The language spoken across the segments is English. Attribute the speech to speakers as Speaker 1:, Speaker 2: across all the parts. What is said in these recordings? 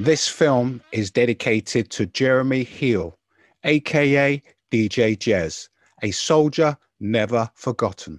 Speaker 1: This film is dedicated to Jeremy Heal, aka DJ Jez, a soldier never forgotten.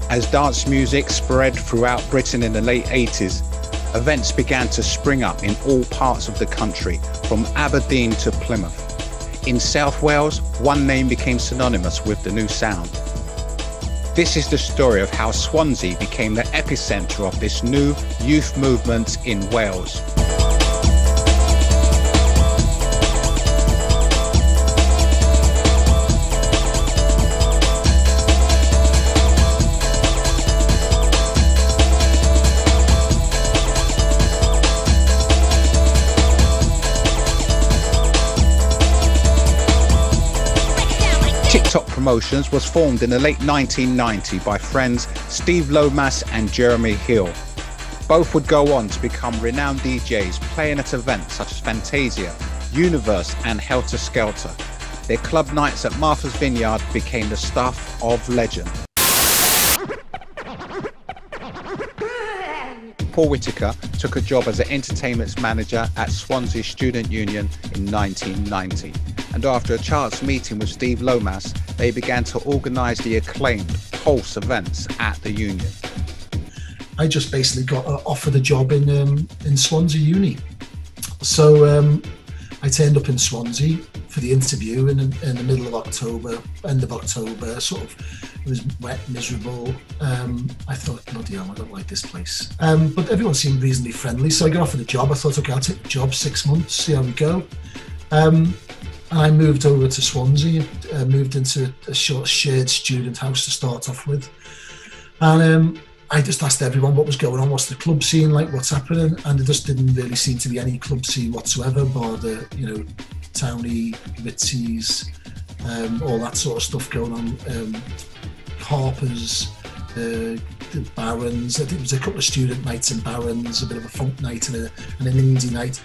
Speaker 1: As dance music spread throughout Britain in the late 80s, events began to spring up in all parts of the country, from Aberdeen to Plymouth. In South Wales, one name became synonymous with the new sound. This is the story of how Swansea became the epicentre of this new youth movement in Wales. TikTok Promotions was formed in the late 1990s by friends Steve Lomas and Jeremy Hill. Both would go on to become renowned DJs, playing at events such as Fantasia, Universe and Helter Skelter. Their club nights at Martha's Vineyard became the stuff of legend. Paul Whitaker took a job as an entertainment manager at Swansea Student Union in 1990. And after a chance meeting with Steve Lomas, they began to organise the acclaimed Pulse events at the Union.
Speaker 2: I just basically got offered a job in Swansea Uni. So I turned up in Swansea for the interview in the middle of October, end of October, sort of. It was wet, miserable. I thought, bloody hell, I don't like this place. But everyone seemed reasonably friendly, so I got offered a job. I thought, okay, I'll take the job, 6 months, see how we go. I moved over to Swansea, moved into a short shared student house to start off with. And I just asked everyone what was going on, what's the club scene like, what's happening, and there just didn't really seem to be any club scene whatsoever, bar the, Townie, Ritzies, all that sort of stuff going on. Harper's, the Barons. I think there was a couple of student nights in Barons, a bit of a funk night and an indie night,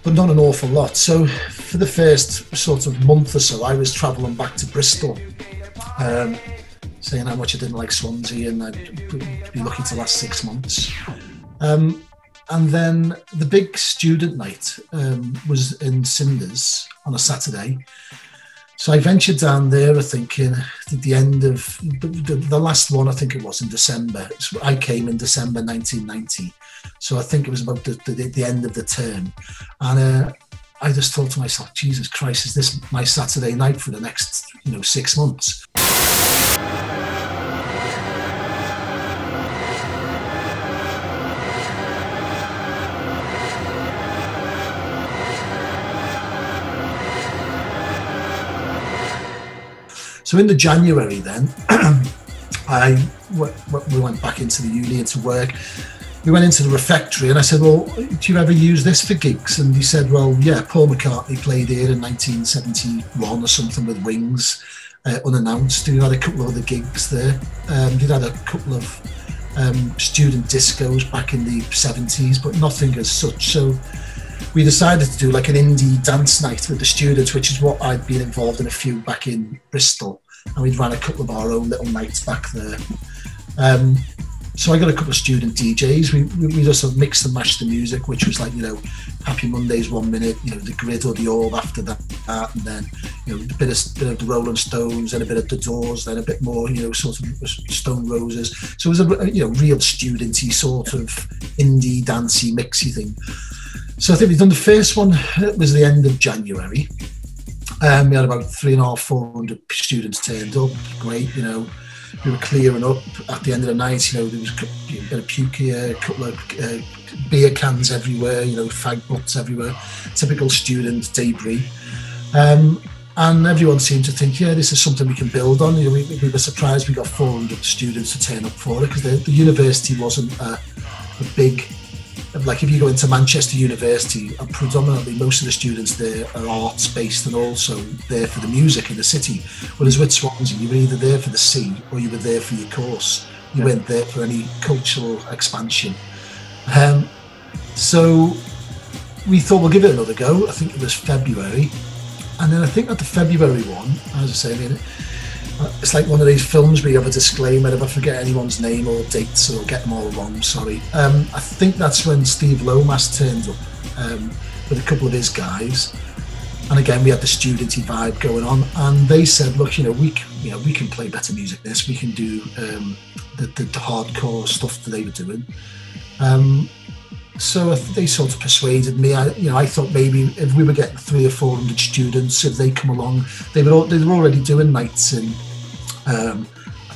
Speaker 2: but not an awful lot. So for the first sort of month or so, I was travelling back to Bristol, saying how much I didn't like Swansea and I'd be lucky to last 6 months. And then the big student night was in Cinders on a Saturday. So I ventured down there, thinking at the end of the last one, I think it was in December. So I came in December 1990. So I think it was about the end of the term. And I just thought to myself, Jesus Christ, is this my Saturday night for the next 6 months? So in the January then, we went back into the uni, into work. We went into the refectory and I said, well, do you ever use this for gigs? And he said, well, yeah, Paul McCartney played here in 1971 or something with Wings, unannounced. He had a couple of other gigs there. He'd had a couple of student discos back in the 70s, but nothing as such. So we decided to do like an indie dance night with the students, which is what I'd been involved in a few back in Bristol. And we'd ran a couple of our own little nights back there. So I got a couple of student DJs. We just sort of mixed and matched the music, which was like, Happy Mondays 1 minute, the Grid or the All after that, and then, a bit of the Rolling Stones and a bit of the Doors, then a bit more, sort of Stone Roses. So it was a real studenty sort of indie, dancey, mixy thing. So I think we've done the first one, it was the end of January. We had about 350, 400 students turned up. Great, you know, we were clearing up at the end of the night. You know, there was a bit of puke here, a couple of beer cans everywhere, you know, fag butts everywhere, typical student debris. And everyone seemed to think, yeah, this is something we can build on. You know, we were surprised we got 400 students to turn up for it, because the university wasn't a big, like if you go into Manchester University, predominantly most of the students there are arts based and also there for the music in the city. Whereas with Swansea, you were either there for the sea or you were there for your course. You weren't there for any cultural expansion. So we thought we'll give it another go. I think it was February. And then I think at the February one, as I say, I mean, it's like one of these films where you have a disclaimer. If I forget anyone's name or dates or get them all wrong, sorry. I think that's when Steve Lomas turned up with a couple of his guys. And again, we had the studenty vibe going on. And they said, look, you know, we can play better music than this. We can do the hardcore stuff that they were doing. So they sort of persuaded me. I thought maybe if we were getting 300 or 400 students, if they come along, they were already doing nights in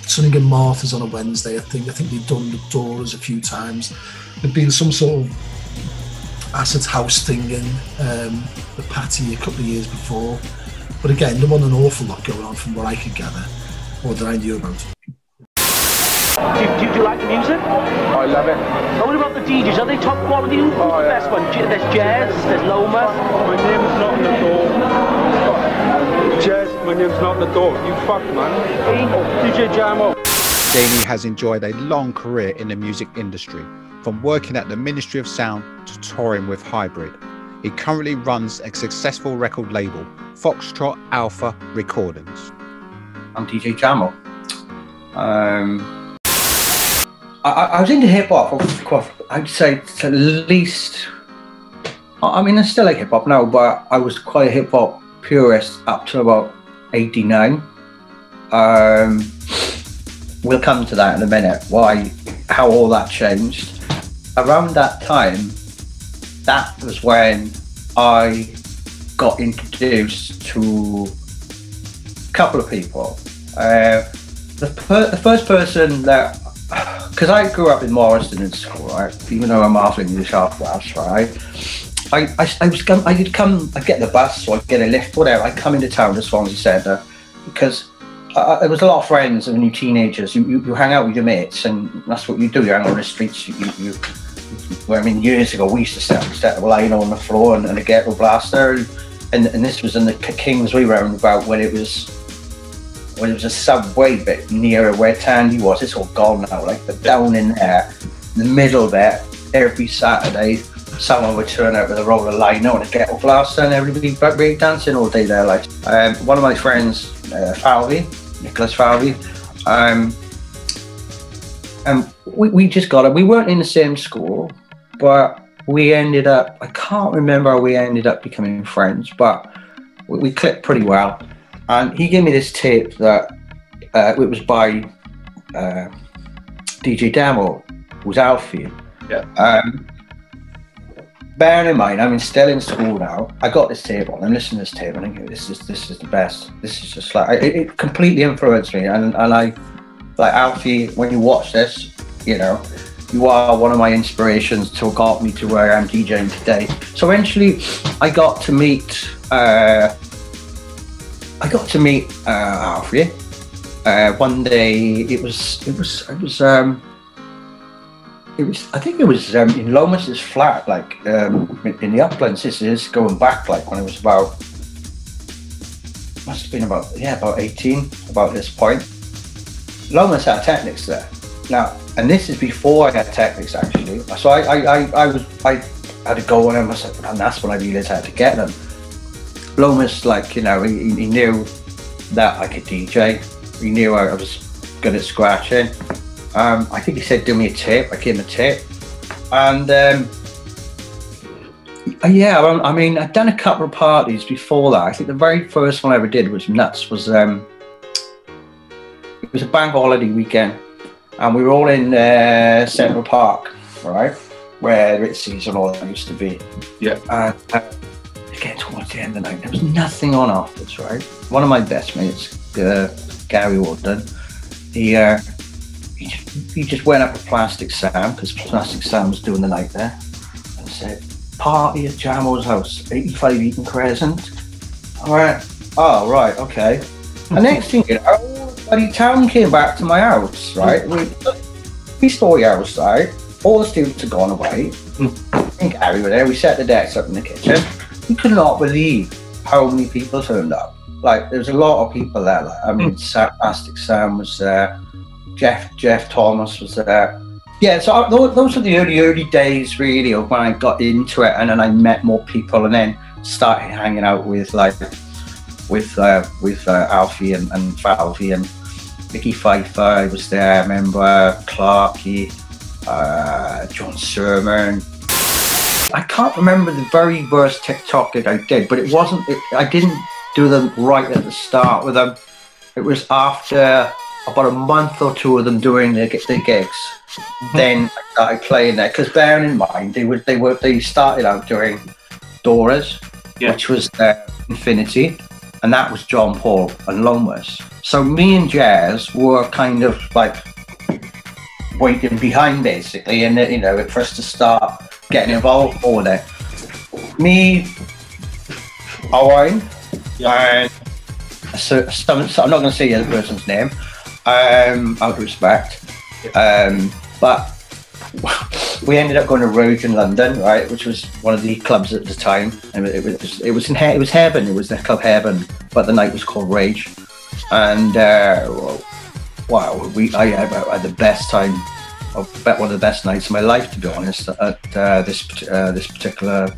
Speaker 2: Sunningham Martyrs on a Wednesday. I think they'd done the Doors a few times. There'd been some sort of acid house thing in the Patty a couple of years before. But again, there wasn't an awful lot going on from what I could gather or that I knew about.
Speaker 3: Do you like the music?
Speaker 4: I love it.
Speaker 3: Oh, what about the DJs? Are they top quality? Who's the best one? There's Jazz, there's Lomas.
Speaker 4: My name's not on the door. Jazz, my name's not on the door. You fuck, man. Hey, DJ Jamo.
Speaker 1: Jamie has enjoyed a long career in the music industry, from working at the Ministry of Sound to touring with Hybrid. He currently runs a successful record label, Foxtrot Alpha Recordings.
Speaker 5: I'm DJ Jamo. I was into hip hop. I'd say at least. I mean, I still like hip hop now, but I was quite a hip hop purist up to about '89. We'll come to that in a minute. How all that changed. Around that time, that was when I got introduced to a couple of people. The first person that, because I grew up in Morriston in school, right? Even though I'm half English, half Welsh, right? I'd get the bus or I'd get a lift, whatever. I'd come into town to Swansea Centre because there was a lot of friends and you teenagers. You hang out with your mates, and that's what you do. You hang out on the streets. I mean, years ago we used to set up lying on the floor and a ghetto blaster, and this was in the Kingsway roundabout when it was a subway bit nearer where Tandy was. It's all gone now, like, but down in there, the middle there, every Saturday, someone would turn out with a roll of lino and a ghetto blaster, and everybody break dancing all day there. Like, one of my friends, Nicholas Falvey, and we just got it. We weren't in the same school, but we ended up, I can't remember how we ended up becoming friends, but we clicked pretty well. And he gave me this tape that it was by DJ Damo, who's Alfie.
Speaker 4: Yeah.
Speaker 5: Bearing in mind, I'm still in school now. I got this tape on. I'm listening to this tape, and I think this is the best. This is just like it completely influenced me. And I like Alfie. When you watch this, you know, you are one of my inspirations to got me to where I am DJing today. So eventually, I got to meet. Alfie. One day it was I think it was in Lomas's flat, like in the uplands. This is going back like when it was must have been about 18, about this point. Lomas had Technics there now, and this is before I had Technics actually. So I had to go on and that's when I realised I had to get them. Lomas, like, you know, he knew that I could DJ. He knew I was good at scratching. I think he said, do me a tape. I gave him a tape. And I mean, I'd done a couple of parties before that. I think the very first one I ever did was nuts. It was a bank holiday weekend. And we were all in Central Park, right? where Ritzy's and all that used to be.
Speaker 6: Yeah.
Speaker 5: And getting towards the end of the night, there was nothing on afterwards, right? One of my best mates, Gary Warden, he just went up with Plastic Sam, because Plastic Sam was doing the night there, and said, "Party at Jamo's house, 85 Eaton Crescent." I went, "Oh, right, okay." And next thing you know, all the bloody town came back to my house, right? Three-story house, right? All the students had gone away. And Gary were there. We set the decks up in the kitchen. We could not believe how many people turned up. Like, there was a lot of people there. Like, I mean, Plastic Sam was there. Jeff Thomas was there. Yeah, so those were the early days, really, of when I got into it, and then I met more people, and then started hanging out with Alfie and Falvey and Mickey Pfeiffer. I was there. I remember Clarkey, John Sermon. I can't remember the very first TikTok gig I did, but it wasn't. I didn't do them right at the start with them. It was after about a month or two of them doing their gigs. Then I started playing there, because bearing in mind they started out doing Dora's, which was Infinity, and that was John Paul and Lomas. So me and Jazz were kind of like waiting behind, basically, and for us to start getting involved more with it. Me, Owen, and so I'm not going to say the other person's name, out of respect, but we ended up going to Rouge in London, right, which was one of the clubs at the time, and it was Heaven. It was the club Heaven, but the night was called Rage, and wow, I had the best time. I bet one of the best nights of my life, to be honest, at this particular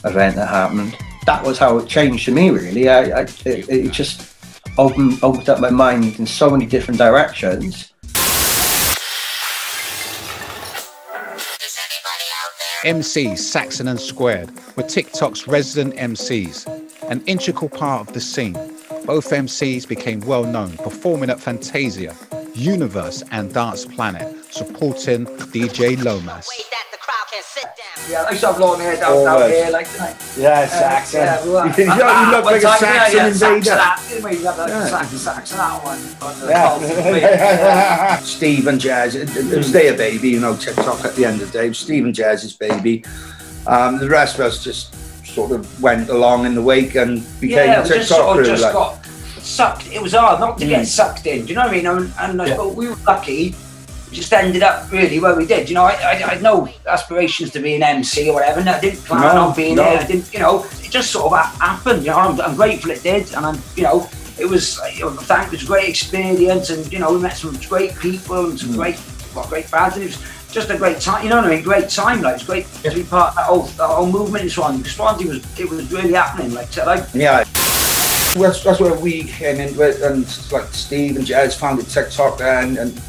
Speaker 5: event that happened. That was how it changed for me, really. It just opened up my mind in so many different directions.
Speaker 1: MCs Saxon and Squared were TikTok's resident MCs, an integral part of the scene. Both MCs became well known, performing at Fantasia, Universe and Dance Planet, supporting DJ Lomas.
Speaker 7: Yeah, I used to have long hair down here, like tonight.
Speaker 6: Yeah, Saxon. You look like a Saxon invader.
Speaker 7: You have like a Saxon that one.
Speaker 6: Steve and Jazz, it was their baby, TikTok at the end of the day. It was Steve and Jazz's baby. The rest of us just sort of went along in the wake and became a TikTok crew.
Speaker 7: Just got sucked. It was hard not to get sucked in, do you know what I mean? And I thought we were lucky. Just ended up really where we did. I had no aspirations to be an MC or whatever, and I didn't plan on being it. I didn't, it just sort of happened. I'm grateful it did, and it was it was a great experience, and we met some great people and some great bands, and it was just a great time. Great time. Like, it was great to be part of that whole movement in Swansea. Swansea was really happening.
Speaker 6: That's where we came into it, and like Steve and Jazz founded TikTok then, and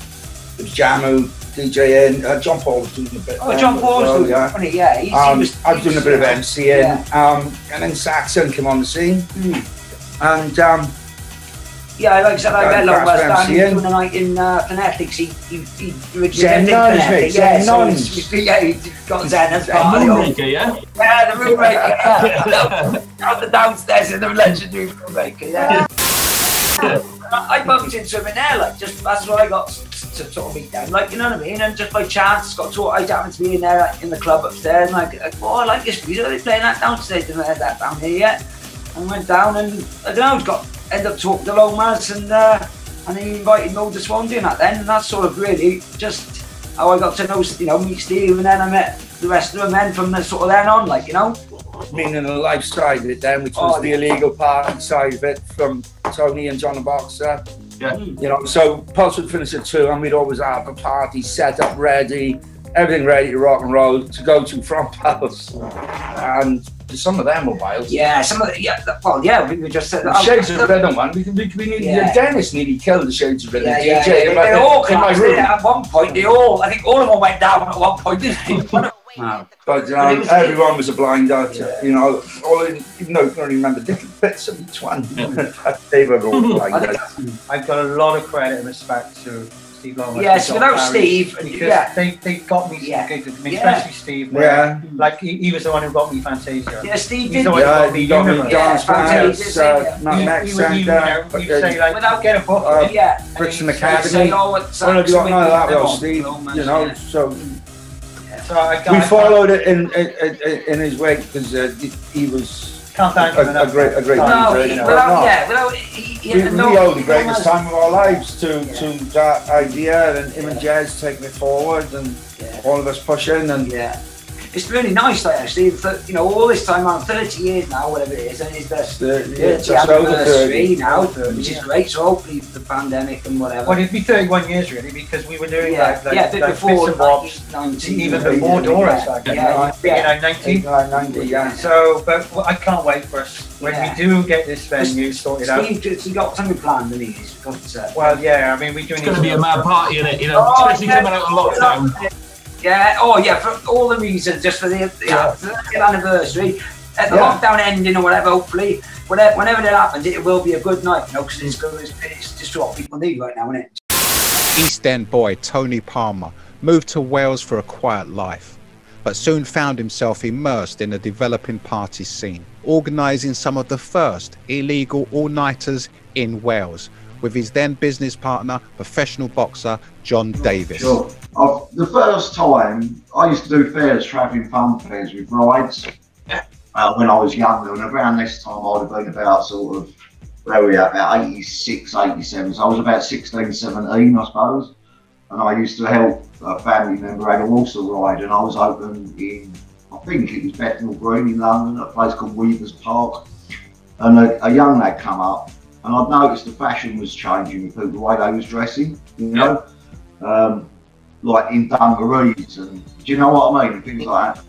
Speaker 6: it was Jamo DJing. John Paul was doing a bit.
Speaker 7: John Paul was doing it. I was doing a bit of MCing, and then Saxon came on the scene, and like I said, I met Lomas doing the night in Phonetics. He
Speaker 6: Zenon, he
Speaker 7: got Zen as part of the
Speaker 3: Moonraker,
Speaker 7: yeah, the Moonraker. Out the downstairs in the legendary Moonraker. I bumped into him in there, that's where I got to sort of meet them, you know what I mean? And just by chance, I happened to be in there in the club upstairs, and I like this music. Are they playing that downstairs? Didn't heard that down here yet. And went down, and I don't know, ended up talking to Lomas, and he invited me over to Swansea and that then, and that's sort of really just how I got to know, meet Steve, and then I met the rest of the men from the sort of then on,
Speaker 6: Meaning the life side of it then, which was the illegal party side of it, from Tony and John the Boxer.
Speaker 3: Yeah.
Speaker 6: So Pulse would finish at 2, and we'd always have a party set up ready, everything ready to rock and roll to go to from Pulse. And some of them were wild.
Speaker 7: Yeah, some of the, we were just said
Speaker 6: Shades of Rhythm one. Dennis nearly killed the Shades of Rhythm DJ.
Speaker 7: They all collapsed at one point. I think all of them went down at one point, didn't they?
Speaker 6: But everyone was a blind actor, even though you can only remember different bits of each one. They were all blind actors.
Speaker 5: I've got a lot of credit and respect to Steve Long.
Speaker 7: Yes, without Steve,
Speaker 5: because they got me some gigs with me, especially Steve. Like he was the one who got me Fantasia.
Speaker 7: Yeah, Steve
Speaker 6: He
Speaker 7: did.
Speaker 6: got me Dance
Speaker 7: Fantasia.
Speaker 6: Next
Speaker 5: He would say like,
Speaker 7: without
Speaker 5: get a book.
Speaker 6: Brixton
Speaker 5: and
Speaker 6: Academy.
Speaker 7: say, oh,
Speaker 6: Well, have you got none of that, well, Steve? You know, so. We followed it in his wake because he was a great leader. We owe the greatest time of our lives to that idea, and him and Jez taking it forward, and all of us pushing. And
Speaker 7: it's really nice, like, actually. You know, all this time, I'm 30 years now, whatever it is, and it's the anniversary now, which is great. So hopefully the pandemic and whatever.
Speaker 5: Well, it'd be 31 years really, because we were doing
Speaker 7: a bit before
Speaker 5: bits and bobs,
Speaker 7: 19,
Speaker 5: even before Doris, like, 19. So, but I can't wait for us when we do get this venue sorted out.
Speaker 7: Steve got something planned, didn't he?
Speaker 5: Well, yeah, I mean, we're doing.
Speaker 8: It's going to be a mad party, isn't it? You know, especially coming out of lockdown.
Speaker 7: Yeah, for all the reasons, just for the anniversary, at the lockdown ending or whatever, hopefully, whenever that happens, it will be a good night, you know, because it's just what people need right now, isn't it?
Speaker 1: East End boy Tony Palmer moved to Wales for a quiet life, but soon found himself immersed in the developing party scene, organising some of the first illegal all-nighters in Wales, with his then business partner, professional boxer John Davis.
Speaker 9: Sure. The first time, I used to do fairs, travelling fun fairs with rides when I was younger, and around this time I'd have been about sort of, where we at, about 86, 87, so I was about 16, 17 I suppose, and I used to help a family member had a horse ride, and I was open in, I think it was Bethnal Green in London, at a place called Weavers Park, and a young lad come up, and I'd noticed the fashion was changing with people, the way they was dressing, you know, like in dungarees, and do you know what I mean, and things like that.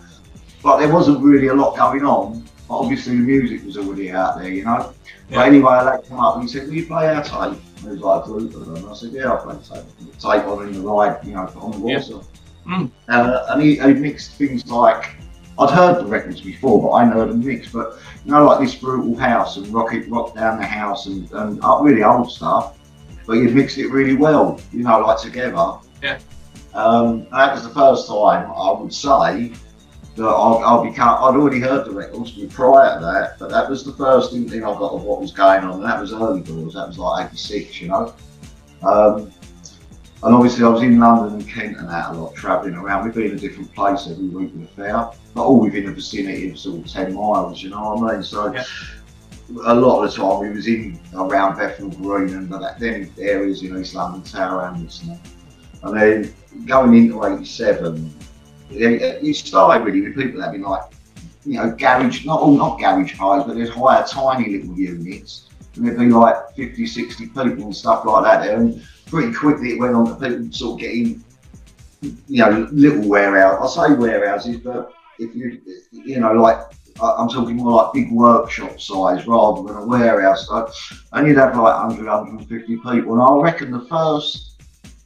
Speaker 9: But there wasn't really a lot going on, but obviously the music was already out there, you know. But anyway, a lad come up and he said, will you play our tape? And it was like a group of them, and I said, yeah, I'll play tape. Tape on in the ride, you know, on the water. And he mixed things like, I'd heard the records before, but I hadn't heard them mixed, but you know, like This Brutal House and Rock Down the House and really old stuff, but you'd mixed it really well, you know, like together. And that was the first time I would say that I'd already heard the records prior to that, but that was the first thing I got of what was going on, and that was early doors, that was like 86, you know. And obviously I was in London and Kent and that a lot, travelling around. We'd be in a different place every week with a fair, but all within the vicinity of sort of 10 miles, you know what I mean? So a lot of the time we was in around Bethnal Green and then areas in East London, Tower Hamlets and then going into 87, you started really with people having like, you know, garage, not garage parties, but there's higher tiny little units, and there'd be like 50, 60 people and stuff like that there, and pretty quickly it went on to people sort of getting, you know, little warehouse. I say warehouses, but if you know, like, I'm talking more like big workshop size rather than a warehouse. And you'd have like 100, 150 people, and I reckon the first,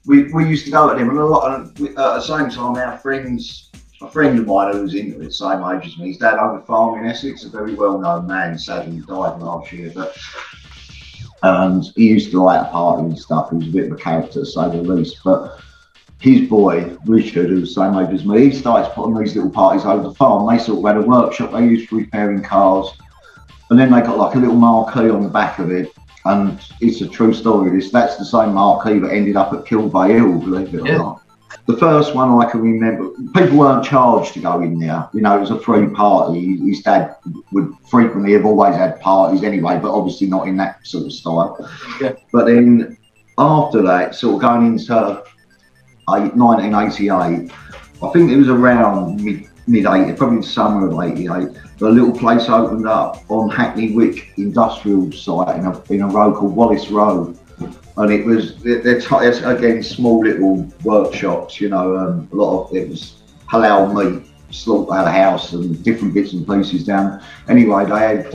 Speaker 9: we used to go to them, and a lot at the same time our friends, a friend of mine who was into it, same age as me, his dad owned a farm in Essex, a very well-known man, sadly died last year, and he used to like a party and stuff. He was a bit of a character, to say the least. But his boy, Richard, who was the same age as me, he started putting these little parties over the farm. They sort of had a workshop they used for repairing cars, and then they got like a little marquee on the back of it. And it's a true story. That's the same marquee that ended up at Kilbay Hill, believe it or not. The first one I can remember, people weren't charged to go in there. You know, it was a free party. His dad would frequently have always had parties anyway, but obviously not in that sort of style. But then after that, sort of going into 1988, I think it was around mid-80s, probably the summer of 88, a little place opened up on Hackney Wick industrial site in a road called Wallace Road. And it was, they're again, small little workshops, you know, a lot of it was halal meat, slaughterhouse and different bits and pieces down. Anyway, they had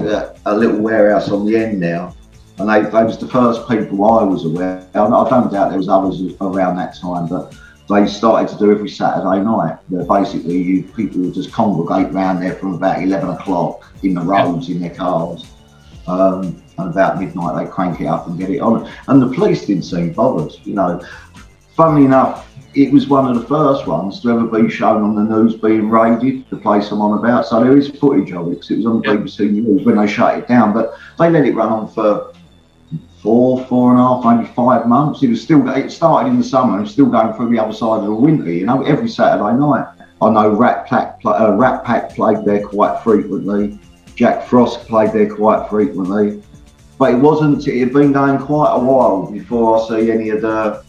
Speaker 9: a little warehouse on the end now, and they was the first people I was aware of. I don't doubt there was others around that time, but they started to do every Saturday night. Basically, people would just congregate around there from about 11 o'clock in the roads in their cars. And about midnight they crank it up and get it on. And the police didn't seem bothered, you know. funnily enough, it was one of the first ones to ever be shown on the news being raided, the place I'm on about. So there is footage of it, because it was on the BBC News when they shut it down. But they let it run on for 4.5, maybe 5 months. It started in the summer and still going through the other side of the winter, you know, every Saturday night. I know Rat Pack played there quite frequently. Jack Frost played there quite frequently. But it had been going quite a while before I see any of the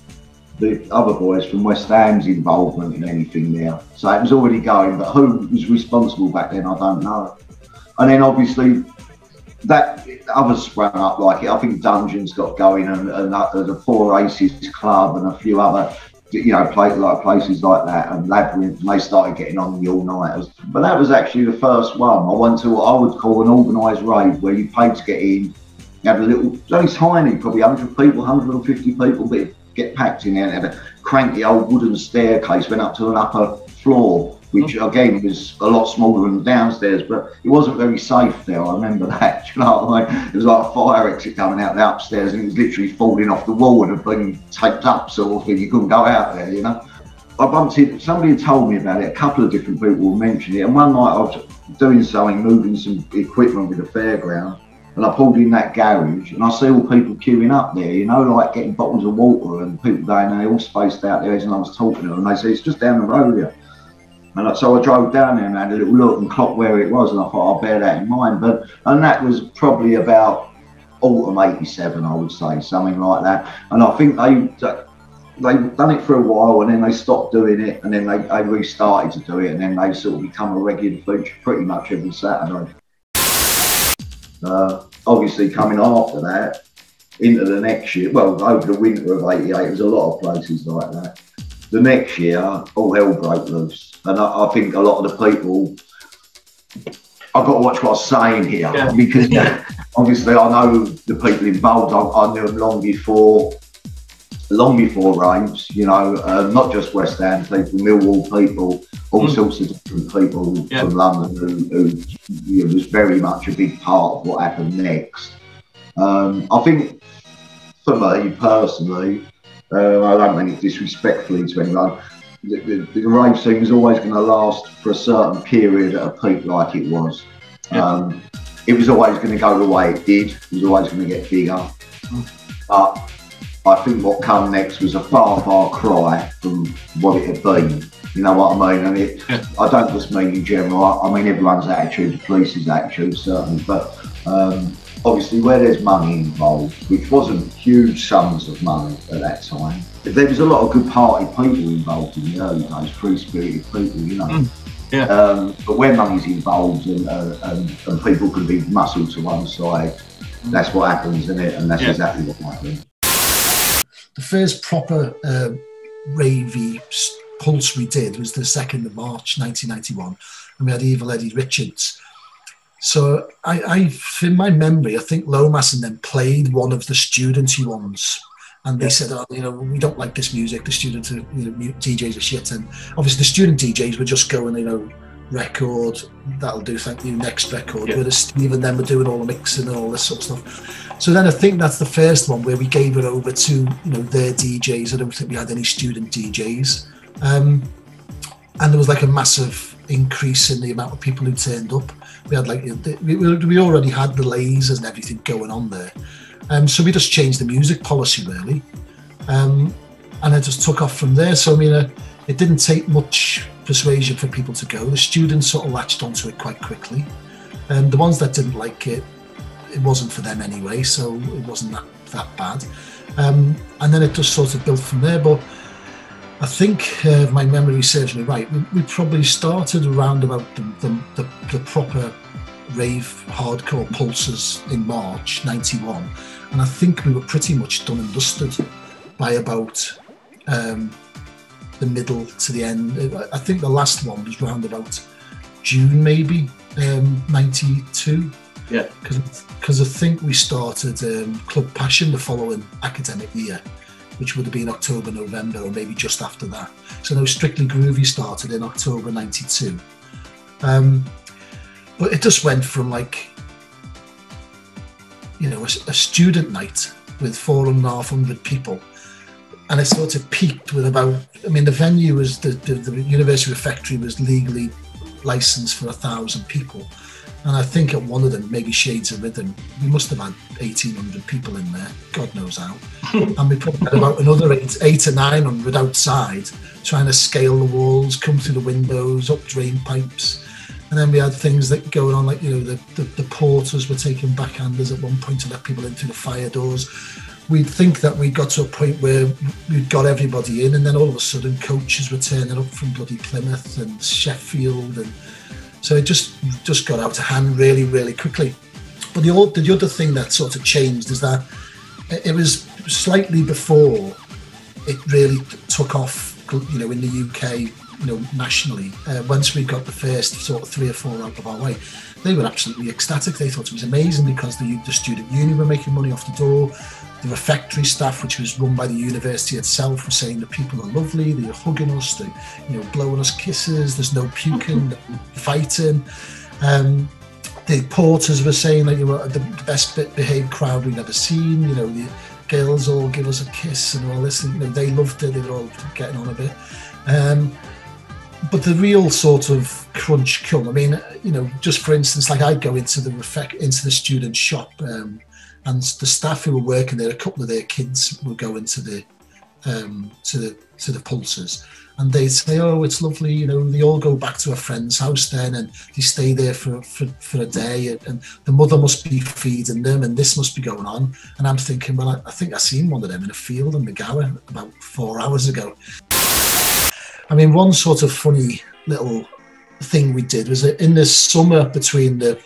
Speaker 9: other boys from West Ham's involvement in anything there. So it was already going, but who was responsible back then, I don't know. And then obviously that others sprang up like it. I think Dungeons got going, and the Four Aces Club and a few other, you know, places like that, and Labyrinth, and they started getting on the all-nighters. But that was actually the first one. I went to what I would call an organised rave, where you paid to get in. You had a little, very tiny, probably 100 people, 150 people, but get packed in there, and had a cranky old wooden staircase, went up to an upper floor, which again was a lot smaller than the downstairs, but it wasn't very safe there. I remember that. You know what I mean? It was like a fire exit coming out the upstairs, and it was literally falling off the wall and had been taped up, sort of thing. You couldn't go out there, you know. I bumped in, somebody had told me about it, a couple of different people mentioned it, and one night I was doing something, moving some equipment with the fairground, and I pulled in that garage, and I see all people queuing up there, you know, like getting bottles of water, and people going, they're all spaced out there, and I was talking to them, and they said, it's just down the road here. And so I drove down there and had a little look and clocked where it was, and I thought I'll bear that in mind. And that was probably about autumn '87, I would say, something like that. And I think they've done it for a while, and then they stopped doing it, and then they restarted to do it, and then they sort of become a regular feature pretty much every Saturday. Obviously coming after that, into the next year, well, over the winter of '88, there's a lot of places like that. The next year, all hell broke loose. And I think a lot of the people, I've got to watch what I'm saying here, because obviously I know the people involved. I knew them long before raves, you know, not just West Ham people, Millwall people, all sorts of different people from London who you know, was very much a big part of what happened next. I think for me personally, I don't mean it disrespectfully to anyone, the rave scene was always going to last for a certain period at a peak like it was. It was always going to go the way it did, it was always going to get bigger. But I think what came next was a far cry from what it had been. You know what I mean? And I don't just mean in general, I mean everyone's attitude, the police's attitude certainly, but obviously where there's money involved, which wasn't huge sums of money at that time, there was a lot of good party people involved in the early days, free-spirited people, you know. But where money's involved and people can be muscled to one side, that's what happens, isn't it? And that's exactly what happened.
Speaker 2: The first proper ravey pulse we did was the 2nd of March 1991, and we had Evil Eddie Richards. So in my memory, I think Lomas and them played one of the studenty ones, and they said, oh, you know, we don't like this music, the student, you know, DJs are shit. And obviously the student DJs were just going, you know, record, that'll do, thank you, next record. Whereas Steve and them were doing all the mixing and all this sort of stuff. So then I think that's the first one where we gave it over to, you know, their DJs. I don't think we had any student DJs. And there was like a massive increase in the amount of people who turned up. We had like, we already had the lasers and everything going on there. So we just changed the music policy really. And I just took off from there. So I mean, it didn't take much persuasion for people to go. The students sort of latched onto it quite quickly. And the ones that didn't like it, it wasn't for them anyway, so it wasn't that bad. And then it just sort of built from there. But I think, if my memory serves me right, we probably started around about the proper rave hardcore pulses in March '91, and I think we were pretty much done and dusted by about the middle to the end. I think the last one was round about June maybe, '92.
Speaker 8: Yeah.
Speaker 2: Because I think we started Club Passion the following academic year, which would have been October, November, or maybe just after that. So no, Strictly Groovy started in October '92. But it just went from like, you know, a student night with 450 people and it sort of peaked with about, I mean, the venue was, the University Refectory was legally licensed for 1,000 people. And I think at one of them, maybe Shades of Rhythm, we must have had 1,800 people in there, God knows how. And we probably had about another 800 or 900 outside, trying to scale the walls, come through the windows, up drain pipes. And then we had things that going on, like, you know, the porters were taking backhanders at one point to let people in through the fire doors. We'd think that we got to a point where we'd got everybody in, and then all of a sudden coaches were turning up from bloody Plymouth and Sheffield, and so it just got out of hand really, really quickly. But the other thing that sort of changed is that it was slightly before it really took off, you know, in the UK, you know, nationally. Once we got the first sort of 3 or 4 out of our way, they were absolutely ecstatic. They thought it was amazing because the student union were making money off the door. The refectory staff, which was run by the university itself, were saying the people are lovely, they're hugging us, they're, you know, blowing us kisses, there's no puking, no fighting. The porters were saying that you were the best behaved crowd we'd ever seen, you know, the girls all give us a kiss and all this, and, you know, they loved it, they were all getting on a bit. But the real sort of crunch come, I mean, you know, just for instance, like I'd go into the student shop, and the staff who were working there, a couple of their kids would go into the to the pulses, and they'd say, "Oh, it's lovely," you know. They all go back to a friend's house then, and they stay there for a day, and the mother must be feeding them, and this must be going on. And I'm thinking, well, I think I seen one of them in a field in McGowan about 4 hours ago. I mean, one sort of funny little thing we did was that in the summer between the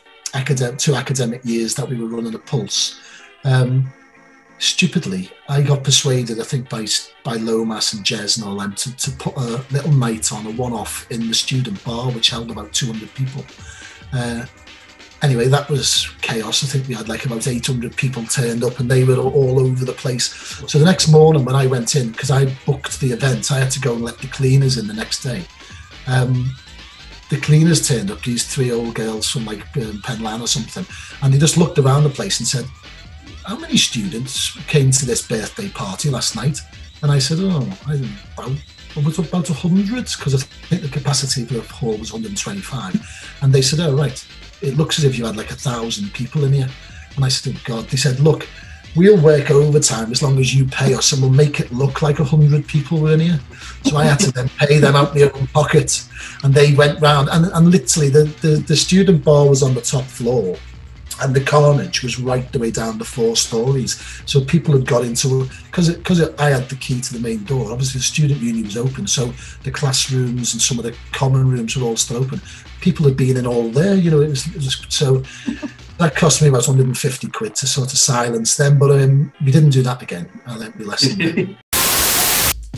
Speaker 2: two academic years that we were running the Pulse, stupidly, I got persuaded, I think, by Lomas and Jez and all them to put a little night on, a one-off in the student bar, which held about 200 people. Anyway, that was chaos. I think we had like about 800 people turned up, and they were all over the place. So the next morning when I went in, because I booked the event, I had to go and let the cleaners in the next day. The cleaners turned up, these 3 old girls from like Penlan or something, and they just looked around the place and said, "How many students came to this birthday party last night?" And I said, "Oh, I don't know, about 100, because I think the capacity of the hall was 125. And they said, "Oh, right, it looks as if you had like 1,000 people in here." And I said, "Oh God." They said, "Look, we'll work overtime as long as you pay us, and we'll make it look like 100 people were in here." So I had to then pay them out of my own pocket, and they went round, and literally the student bar was on the top floor, and the carnage was right the way down the 4 stories. So people had got into, because I had the key to the main door. Obviously the student union was open, so the classrooms and some of the common rooms were all still open. People had been in all there, you know. It was so that cost me about 150 quid to sort of silence them, but we didn't do that again. I learned my lesson.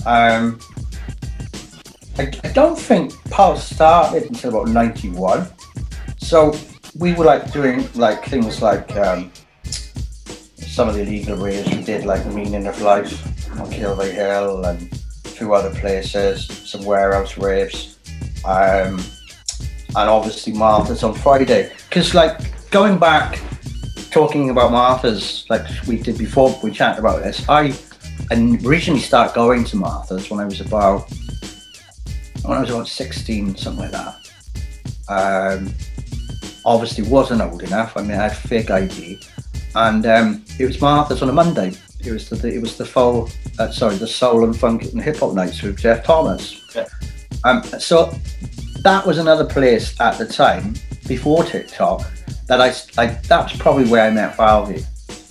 Speaker 5: I don't think Pulse started until about 91. So we were like doing like things like some of the illegal raves we did, like the Meaning of Life on Kilvey Hill and a few other places, some warehouse raves, and obviously Martha's on Friday. Because like going back, talking about Martha's, like we did before we chatted about this, I originally started going to Martha's when I was about 16, something like that. Obviously wasn't old enough. I mean, I had fake ID, and it was Martha's on a Monday. It was the soul and funk and hip hop nights with Jeff Thomas. Yeah. So that was another place at the time before TikTok that that was probably where I met Valvy,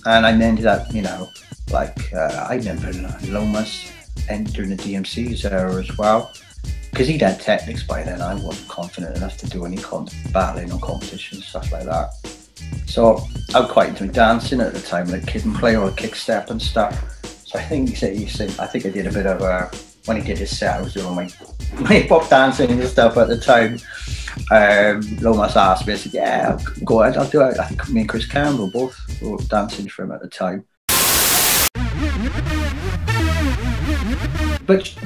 Speaker 5: and I ended up, you know, like I remember Lomas entering the DMC's era as well. Because he'd had technics by then, I wasn't confident enough to do any battling or competition, stuff like that. So I was quite into dancing at the time, like Kid and Play or Kick Step and stuff. So I think I think I did a bit of when he did his set, I was doing my hip hop dancing and stuff at the time. Lomas asked me, I said, "Yeah, go ahead, I'll do it." I think me and Chris Campbell both were dancing for him at the time.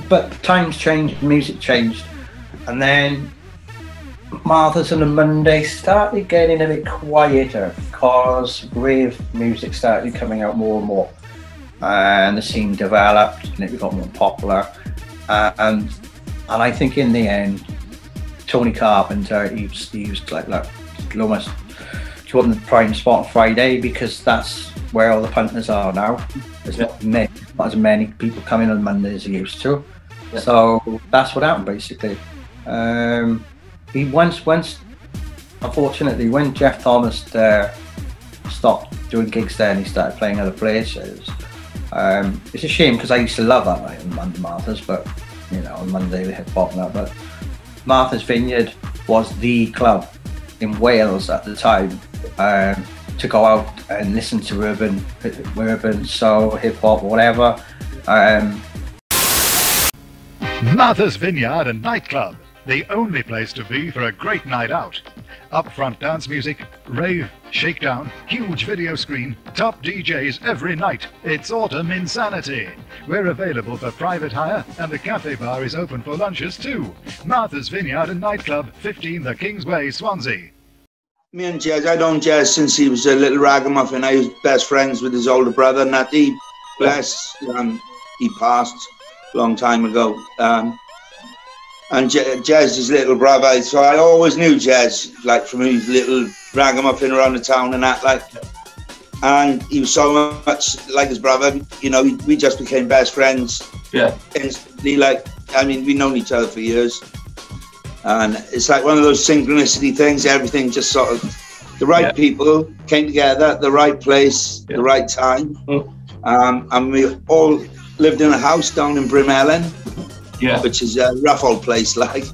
Speaker 5: But times changed, music changed, and then Martha's on a Monday started getting a bit quieter because rave music started coming out more and more. and the scene developed and it got more popular. And I think in the end, Tony Carpenter, he was like, look, Loomis, do you want the prime spot on Friday? Because that's where all the punters are now. There's not as many people coming on Monday as there used to. Yeah. So that's what happened basically. He once, unfortunately, when Jeff Thomas stopped doing gigs there and he started playing other places, it's a shame because I used to love that night on Monday Martha's, but you know, on Monday they had popping up. But Martha's Vineyard was the club in Wales at the time to go out and listen to urban soul, hip hop, whatever.
Speaker 10: Martha's Vineyard and Nightclub, the only place to be for a great night out. Upfront dance music, rave, shakedown, huge video screen, top DJs every night. It's autumn insanity. We're available for private hire and the cafe bar is open for lunches too. Martha's Vineyard and Nightclub, 15 the Kingsway, Swansea.
Speaker 11: Me and Jez, I'd known Jez since he was a little ragamuffin. I was best friends with his older brother, Natty. Bless, he passed a long time ago. And Jez's little brother, so I always knew Jez, like from his little ragamuffin around the town and that, like. And he was so much like his brother, you know, we just became best friends. Yeah. Instantly, like, I mean, we've known each other for years. And it's like one of those synchronicity things, everything just sort of, the right people came together at the right place, the right time. And we all lived in a house down in Brimellen. Yeah. Which is a rough old place, like.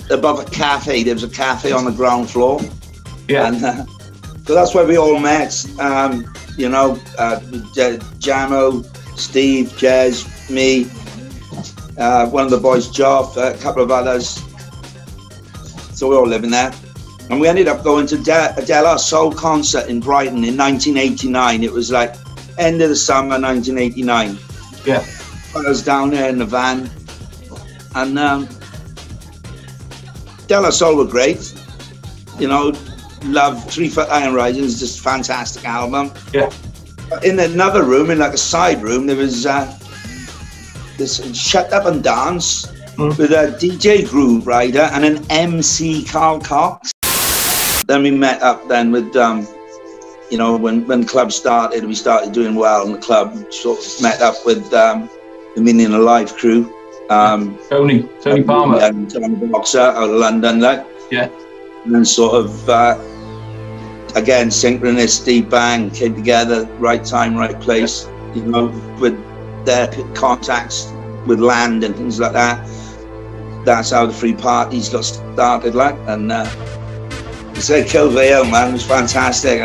Speaker 11: Above a cafe, there was a cafe on the ground floor. Yeah. And so that's where we all met. You know, Jamo, Steve, Jez, me, one of the boys, Joff, a couple of others. So we're all living there. And we ended up going to De La Soul concert in Brighton in 1989. It was like end of the summer, 1989. Yeah. I was down there in the van, and De La Soul were great. You know, love 3 Foot Iron Rising is just a fantastic album. Yeah. In another room, in like a side room, there was this Shut Up and Dance with a DJ Groove Rider and an MC Carl Cox. Then we met up then with, you know, when the club started, we started doing well in the club. Sort of met up with the Meaning of Life crew.
Speaker 8: Tony Palmer.
Speaker 11: And Tony Boxer out of London, like. Yeah. And then sort of, again, synchronicity, bang, came together, right time, right place, you know, with their contacts with land and things like that. That's how the Free Parties got started, like. And it's like Kilvale, man, it was fantastic.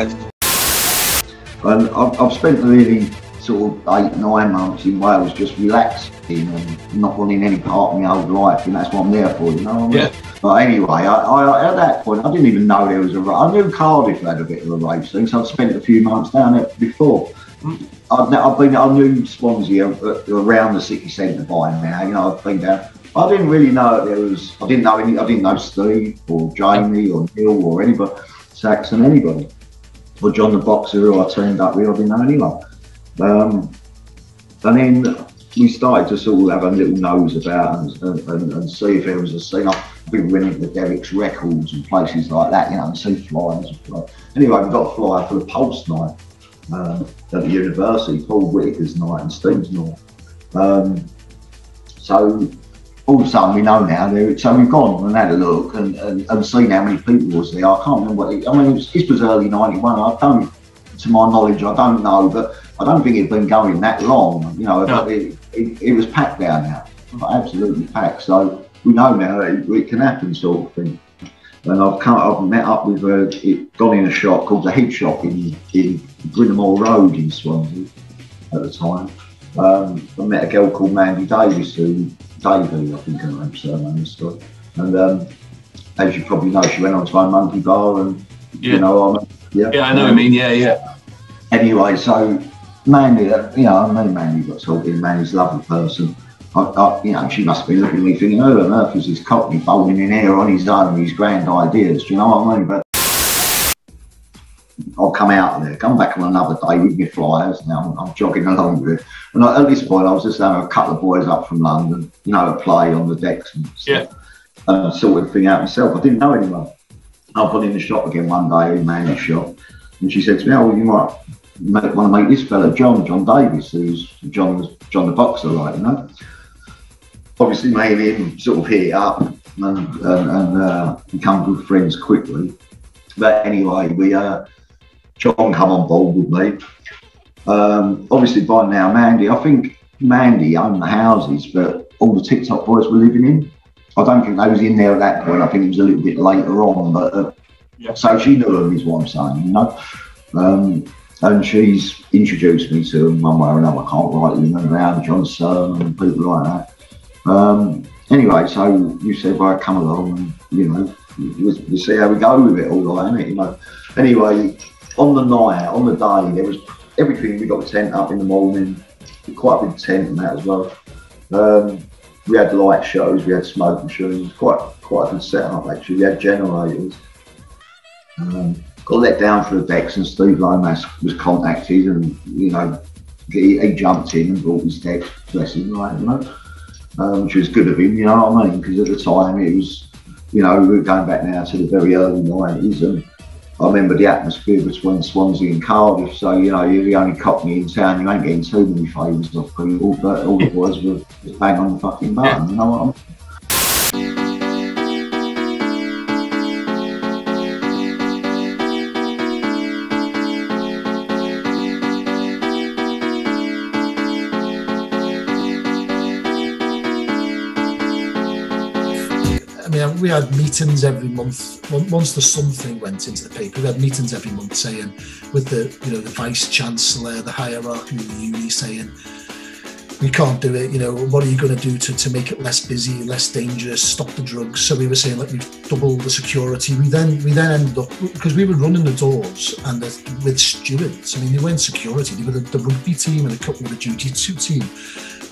Speaker 9: And I've spent really sort of 8-9 months in Wales just relaxing and not wanting any part of my old life, and that's what I'm there for, you know what I mean? Yeah. But anyway, I at that point, I didn't even know there was a race. I knew Cardiff had a bit of a race thing, so I'd spent a few months down there before. I knew Swansea around the city centre by now, you know, I'd been down. I didn't really know there was, I didn't know Steve or Jamie or Neil or anybody, Saxon, anybody. Or John the Boxer, who I turned up with, I didn't know anyone. And then we started to sort of have a little nose about and see if there was a scene. I've been running to Derek's Records and places like that, you know, and see flyers. Anyway, we got a flyer for the Pulse night at the university, Paul Whittaker's night and Steve's night. So all of a sudden we know now, so we've gone and had a look and seen how many people was there. I can't remember what this was early 91. I don't, to my knowledge, I don't know, but I don't think it'd been going that long. You know, no. It was packed down now, absolutely packed. So we know now that it can happen, sort of thing. And I've met up with gone in a shop called the Heat Shop in Brynamore Road in Swansea at the time. I met a girl called Mandy Davis, Davey, I think her name's surname is still. And as you probably know, she went on to own Monkey Bar, and you know, yeah,
Speaker 8: I know what I mean, yeah.
Speaker 9: Anyway, so Mandy, you know, me and Mandy got talking. Mandy's a lovely person. You know, she must be looking at me thinking, who on earth is this Cockney bowling in here on his own, his grand ideas? Do you know what I mean? But I'll come out of there, come back on another day with my flyers. Now I'm jogging along with it. And at this point, I was just having a couple of boys up from London, you know, to play on the decks and stuff, and sort of thing out myself. I didn't know anyone. I've gone in the shop again one day, in Mandy's shop, and she said to me, "Oh, well, you might want to meet this fella, John Davis, who's John the boxer, like, you know." Obviously, me and him sort of hit it up and become good friends quickly. But anyway, John come on board with me. Obviously, by now, I think Mandy owned the houses, but all the TikTok boys were living in. I don't think they was in there at that point. I think it was a little bit later on, but so she knew him, is what I'm saying, you know. And she's introduced me to him one way or another. I can't rightly remember how, John Stone and people like that. Anyway, so you said, well, come along and, you know, we'll see how we go with it all, like, innit, you know. Anyway, on the day, there was everything. We got the tent up in the morning, quite a big tent and that as well. We had light shows, we had smoke machines, quite a good setup actually. We had generators. Got let down for the decks, and Steve Lomas was contacted, and you know, he jumped in and brought his deck, bless him, right, you know, which was good of him, you know what I mean? Because at the time it was, you know, we were going back now to the very early 90s, and I remember the atmosphere between Swansea and Cardiff. So you know, you're the only Cockney in town, you ain't getting too many favours off people, but all the boys were just bang on the fucking button, you know what I mean?
Speaker 2: We had meetings every month. Once the Sun thing went into the paper, we had meetings every month saying, with the, you know, the vice chancellor, the hierarchy of the uni saying, we can't do it. You know, what are you going to do to make it less busy, less dangerous, stop the drugs? So we were saying, like, we've doubled the security. We then ended up, because we were running the doors and with stewards. I mean, they weren't security; they were the rugby team and a couple of the jiu-jitsu team.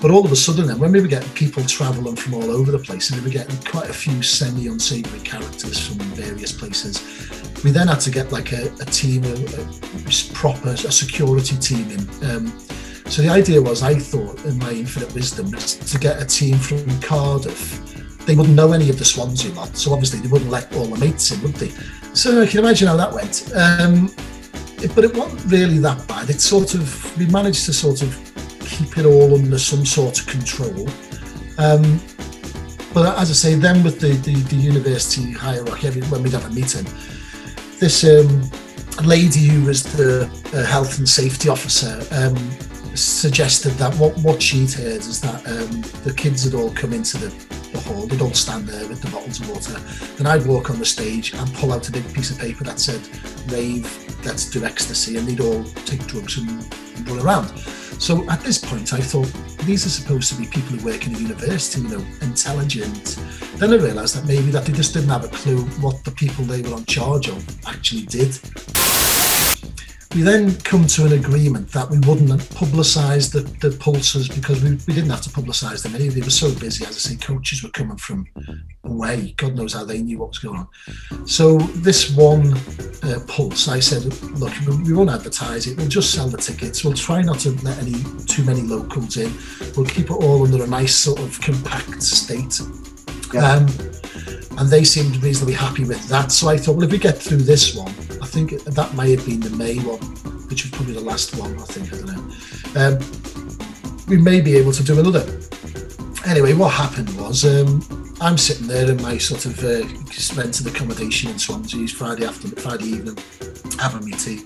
Speaker 2: But all of a sudden then, when we were getting people travelling from all over the place, and we were getting quite a few semi-unsavoury characters from various places, we then had to get like a team, a security team in. So the idea was, I thought, in my infinite wisdom, was to get a team from Cardiff. They wouldn't know any of the Swansea lot, so obviously they wouldn't let all the mates in, would they? So I can imagine how that went. But it wasn't really that bad. It sort of, we managed to sort of keep it all under some sort of control. But as I say, then with the university hierarchy, when we'd have a meeting, this lady who was the health and safety officer suggested that what she'd heard is that the kids had all come into the hall, they'd all stand there with the bottles of water, then I'd walk on the stage and pull out a big piece of paper that said, rave, let's do ecstasy, and they'd all take drugs and run around. So at this point I thought, these are supposed to be people who work in a university, you know, intelligent. Then I realised that maybe that they just didn't have a clue what the people they were on charge of actually did. We then come to an agreement that we wouldn't publicise the pulses, because we didn't have to publicise them anyway. They were so busy, as I say, coaches were coming from away. God knows how they knew what was going on. So this one pulse, I said, look, we won't advertise it. We'll just sell the tickets. We'll try not to let too many locals in. We'll keep it all under a nice sort of compact state. Yeah. And they seemed reasonably happy with that. So I thought, well, if we get through this one, I think that may have been the May one, which was probably the last one, I think, I don't know. We may be able to do another. Anyway, what happened was, I'm sitting there in my sort of rented accommodation in Swansea, Friday evening, having my tea.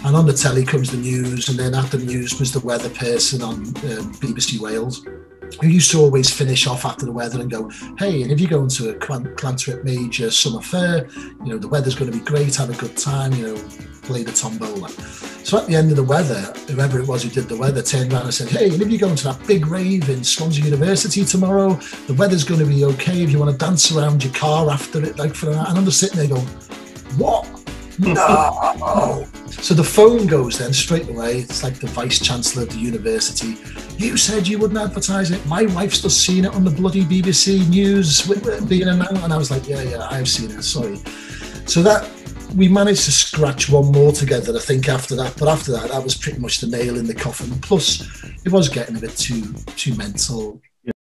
Speaker 2: And on the telly comes the news, and then after the news was the weather person on BBC Wales, who used to always finish off after the weather and go, hey, and if you're going to a Clantrip Major summer fair, you know, the weather's going to be great, have a good time, you know, play the tombola. So at the end of the weather, whoever it was who did the weather turned around and said, hey, and if you're going to that big rave in Swansea University tomorrow, the weather's going to be okay if you want to dance around your car after it, like for an hour. And I'm just sitting there going, what? No! So the phone goes then straight away. It's like the vice chancellor of the university. You said you wouldn't advertise it. My wife's just seen it on the bloody BBC News being announced. And I was like, yeah, I've seen it, sorry. So that we managed to scratch one more together, I think, after that. But after that, that was pretty much the nail in the coffin. Plus, it was getting a bit too mental.
Speaker 12: You're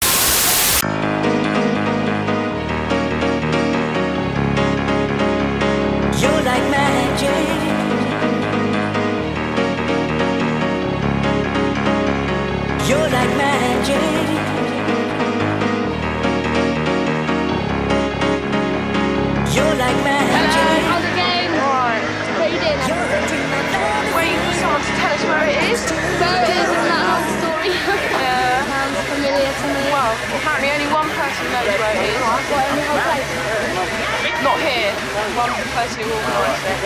Speaker 12: like magic. You're like magic. You're like magic.
Speaker 13: Hello, how's it going? Alright. What are you doing? Waiting for someone to tell us where it is. Where it is, isn't that whole story? Sounds familiar to me. Well, apparently only one person knows where it is. What, in the whole place? Not here. One person who organised it.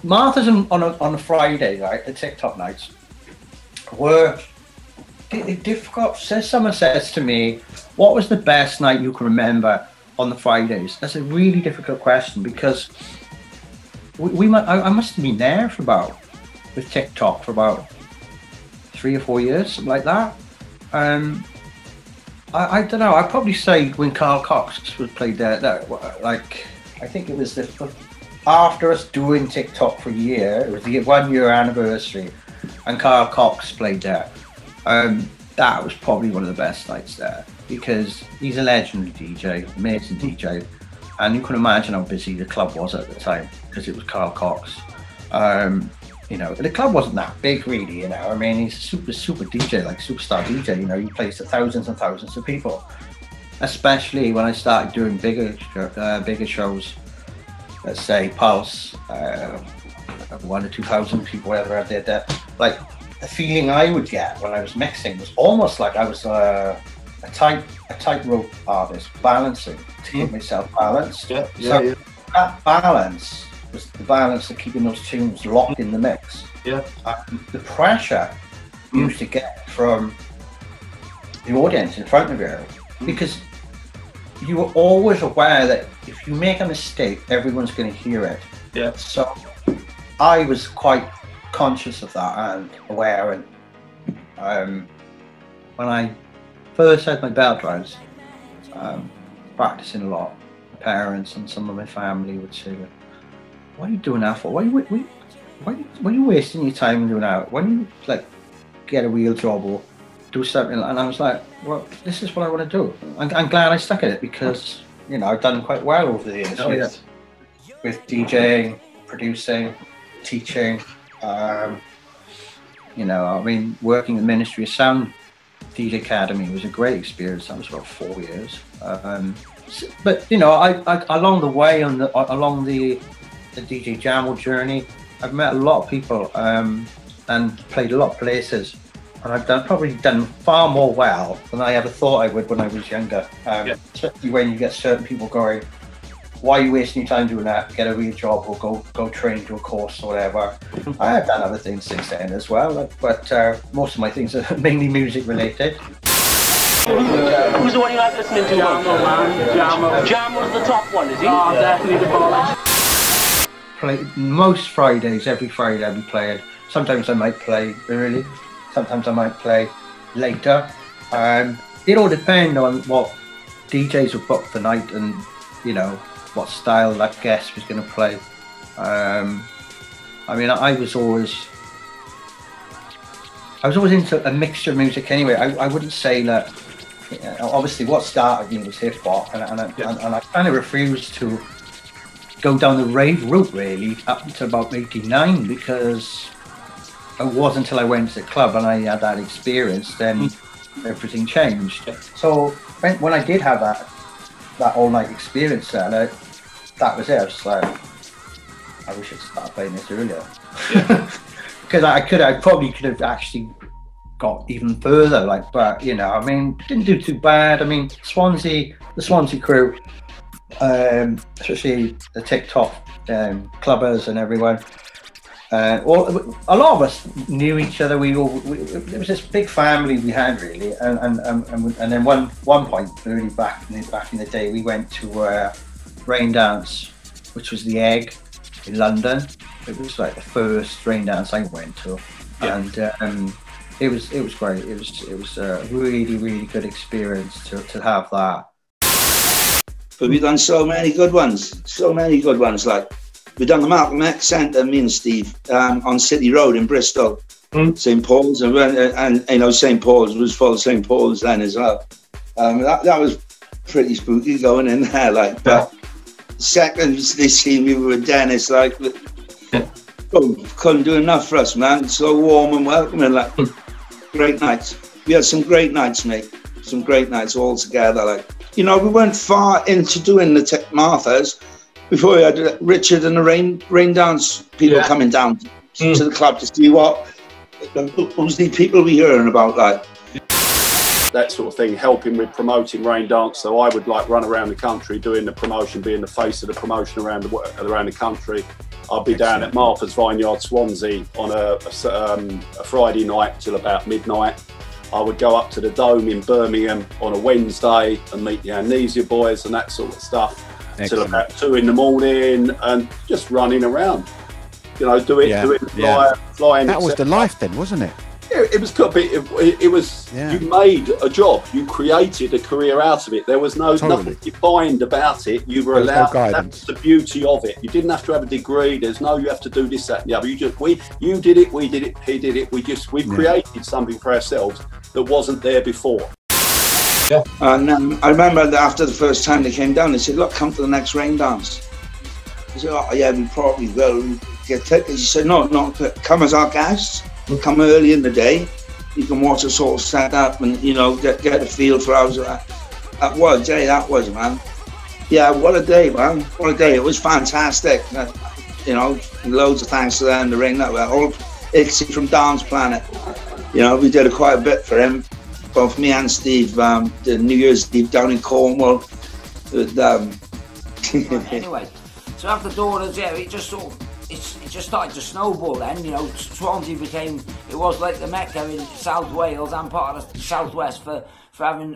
Speaker 5: Martha's on a Friday, right, the TikTok nights, were difficult. Someone says to me, what was the best night you can remember on the Fridays? That's a really difficult question, because I must have been there with TikTok for about 3 or 4 years, something like that. I don't know, I'd probably say when Carl Cox was played there, like, I think it was after us doing TikTok for a year, it was the 1 year anniversary, and Carl Cox played there. That was probably one of the best nights there, because he's a legendary DJ, amazing DJ, and you can imagine how busy the club was at the time, because it was Carl Cox. You know, the club wasn't that big really, you know, I mean, he's a super DJ, like superstar DJ, you know, he plays to thousands and thousands of people, especially when I started doing bigger shows, let's say Pulse, 1,000 to 2,000 people, whatever I did there. Like, the feeling I would get when I was mixing was almost like I was a tightrope artist, balancing, to keep myself balanced.
Speaker 6: Yeah.
Speaker 5: That balance was the balance of keeping those tunes locked in the mix.
Speaker 6: Yeah.
Speaker 5: The pressure you used to get from the audience in front of you, because you were always aware that if you make a mistake, everyone's going to hear it.
Speaker 6: Yeah.
Speaker 5: So I was quite conscious of that and aware, and when I first had my belt rounds, practicing a lot, my parents and some of my family would say, what are you doing that for? Why are you wasting your time doing that? Why don't you like get a real job or do something? And I was like, well, this is what I want to do. I'm glad I stuck at it, because, you know, I've done quite well over the years with DJing, producing, teaching. You know, I mean, working at Ministry of Sound DJ Academy was a great experience. That was about 4 years. But you know, I along the way along the DJ Jamal journey, I've met a lot of people and played a lot of places, and I've probably done far more well than I ever thought I would when I was younger. Especially when you get certain people going, why are you wasting your time doing that? Get a real job or go train to a course or whatever. I have done other things since then as well, but most of my things are mainly music related.
Speaker 3: Who's the one you like listening to? Jamal, man. Jamal's the top one, is he? Oh, definitely the ball.
Speaker 5: Play most Fridays, every Friday I'll be playing. Sometimes I might play early, sometimes I might play later. It all depends on what DJs were booked the night, and you know, what style that guest was going to play. I mean, I was always into a mixture of music anyway. I wouldn't say that, you know, obviously what started me was hip hop, and I kind of refused to go down the rave route really up until about 89, because it wasn't until I went to the club and I had that experience, then everything changed. So when I did have that all night experience there, that was it. I was like, I wish I'd started playing this earlier. Because I probably could have actually got even further, like, but you know, I mean, didn't do too bad. I mean, the Swansea crew, especially the TikTok clubbers and everyone, a lot of us knew each other. It was this big family we had really, and then one point early back in the day, we went to Rain Dance, which was the Egg in London. It was like the first rain dance I went to, and it was great. It was a really good experience to have that.
Speaker 11: But we've done so many good ones. So many good ones. Like, we've done the Malcolm X Centre, me and Steve, on City Road in Bristol. St. Paul's, and you know, St. Paul's was full of St. Paul's then as well. That was pretty spooky going in there, like. But second they see me with Dennis, like, couldn't do enough for us, man. So warm and welcoming, like. Great nights. We had some great nights, mate. Some great nights all together, like. You know, we went far into doing the Martha's before we had Richard and the rain dance people coming down to the club to see who's the people we hearing about, like.
Speaker 14: That sort of thing, helping with promoting rain dance. So I would like run around the country doing the promotion, being the face of the promotion around the country. I'd be down at Martha's Vineyard, Swansea on a Friday night till about midnight. I would go up to the Dome in Birmingham on a Wednesday and meet the Amnesia boys and that sort of stuff till about 2 in the morning, and just running around. You know, flying.
Speaker 1: That was the life then, wasn't it?
Speaker 14: Yeah, it was. It was. Yeah. You made a job. You created a career out of it. There was nothing defined about it. You were allowed. That's the beauty of it. You didn't have to have a degree. There's no. You have to do this, that, and the other. You did it. We did it. He did it. We created something for ourselves that wasn't there before.
Speaker 11: Yeah. And I remember that after the first time they came down, they said, "Look, come to the next rain dance." I said, "Oh yeah, we probably will get tickets." He said, "No, come as our guests. We'll come early in the day. You can watch us all set up and, you know, get a feel for how that was, man. Yeah, what a day, man. What a day. It was fantastic. You know, loads of thanks to them, the Ring Network, all Ixie from Dance Planet. You know, we did quite a bit for him. Both me and Steve, the New Year's Eve down in Cornwall. With,
Speaker 7: Anyway, so after Daughters, yeah, it just started to snowball then, you know. Swansea it was like the Mecca in South Wales and part of the Southwest for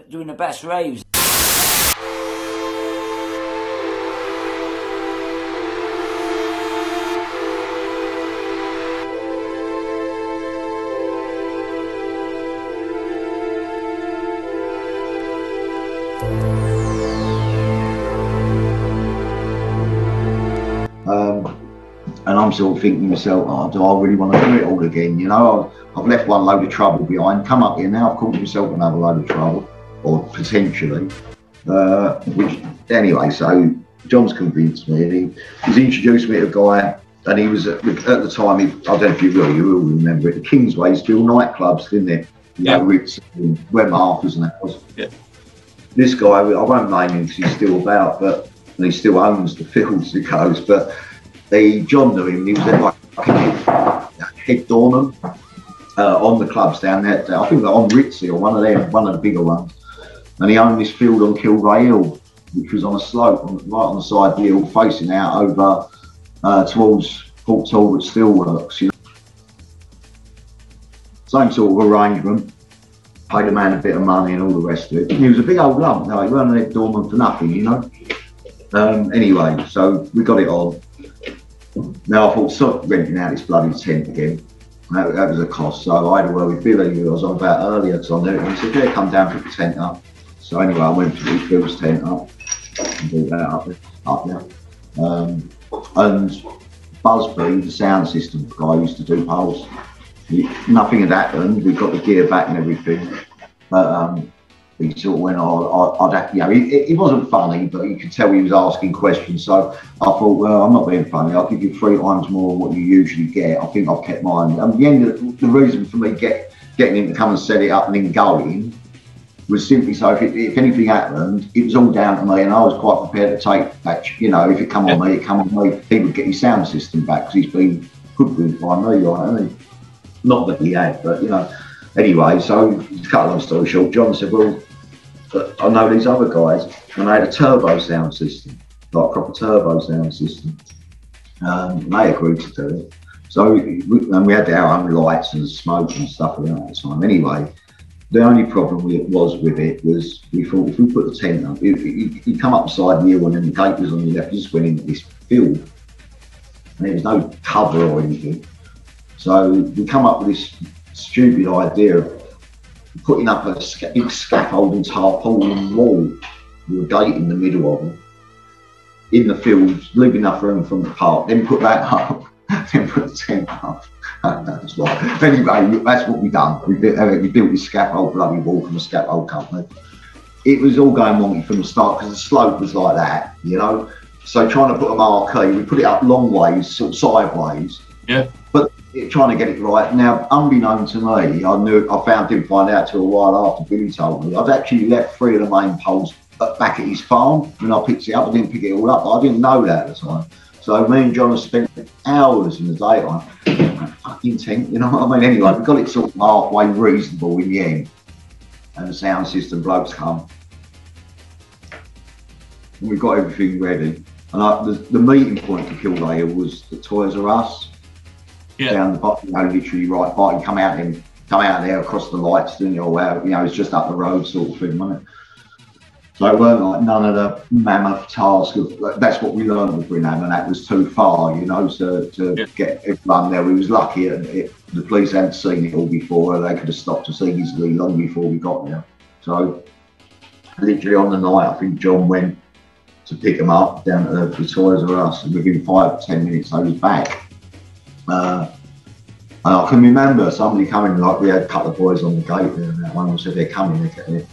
Speaker 7: doing the best raves.
Speaker 9: And I'm sort of thinking to myself, oh, do I really want to do it all again? You know, I've left one load of trouble behind, come up here now, I've caused myself another load of trouble, or potentially. Which, anyway, so John's convinced me, he's introduced me to a guy, and he was, at the time, I don't know if you will remember it, the Kingsway still nightclubs, didn't there? You know, Ritz, where Martha's and that was. Yeah. This guy, I won't name him because he's still about, and he still owns the fields that goes, but John knew him. He was like a head doorman on the clubs down there. I think on Ritzy or one of the bigger ones. And he owned this field on Kilray Hill, which was on a slope, right on the side of the hill, facing out over towards Port Talbot Steelworks. You know, same sort of arrangement. Paid a man a bit of money and all the rest of it. He was a big old lump. No, he wasn't a head doorman for nothing, you know. Anyway, so we got it on. Now I thought, stop renting out this bloody tent again. That was a cost. So I had a word with Billy, who I was on about earlier, because I knew it. He said, yeah, come down, put the tent up. So anyway, I went to put Bill's tent up and brought that up there. And Busby, the sound system guy, used to do polls. Nothing had happened. We got the gear back and everything. But he sort of went, I'd have, you know, it wasn't funny, but you could tell he was asking questions. So I thought, well, I'm not being funny. I'll give you 3 times more what you usually get. I think I've kept mine. And the reason for me getting him to come and set it up and then going was simply so if anything happened, it was all down to me, and I was quite prepared to take that. You know, if it come on me, it come on me. He would get his sound system back because he's been hoodwinked by me, right? Not that he had, but you know. Anyway, so to cut a long story short, John said, well, I know these other guys, and they had a turbo sound system, like a proper turbo sound system. And they agreed to do it. So we had our own lights and smoke and stuff like that at the time. Anyway, the only problem with it was we thought if we put the tent up, you come up the side of the hill and then the gate was on your left, you just went into this field. And there was no cover or anything. So we come up with this stupid idea of putting up a big scaffold and tarpaulin wall with a gate in the middle of them. in the fields, leave enough room from the park, then put that up, then put the tent up. That's right. Anyway, that's what we done. We built this scaffold bloody wall from a scaffold company. It was all going wonky from the start because the slope was like that, you know. So trying to put a marquee, we put it up long ways, sort of sideways.
Speaker 8: Yeah.
Speaker 9: But trying to get it right. Now, unbeknown to me, didn't find out till a while after Billy told me, I'd actually left 3 of the main poles back at his farm when I picked it up. I didn't pick it all up, but I didn't know that at the time. So me and John have spent hours in the daytime, fucking tent, you know what I mean? Anyway, we got it sort of halfway reasonable in the end. And the sound system blokes come. And we got everything ready. And the meeting point for Kildare was the Toys R Us. Yeah. Down the bottom, you know, literally right by, and come out there across the lights, didn't you? Or, you know, it's just up the road sort of thing, wasn't it? So it weren't like none of the mammoth task of, that's what we learned with Brenham, and that was too far, you know, to get everyone there. We was lucky the police hadn't seen it all before, they could have stopped us easily long before we got there. So literally on the night, I think John went to pick him up down at the Toys R Us, and within 5 to 10 minutes I was back. And I can remember somebody coming, like we had a couple of boys on the gate there, and that one said they're coming, and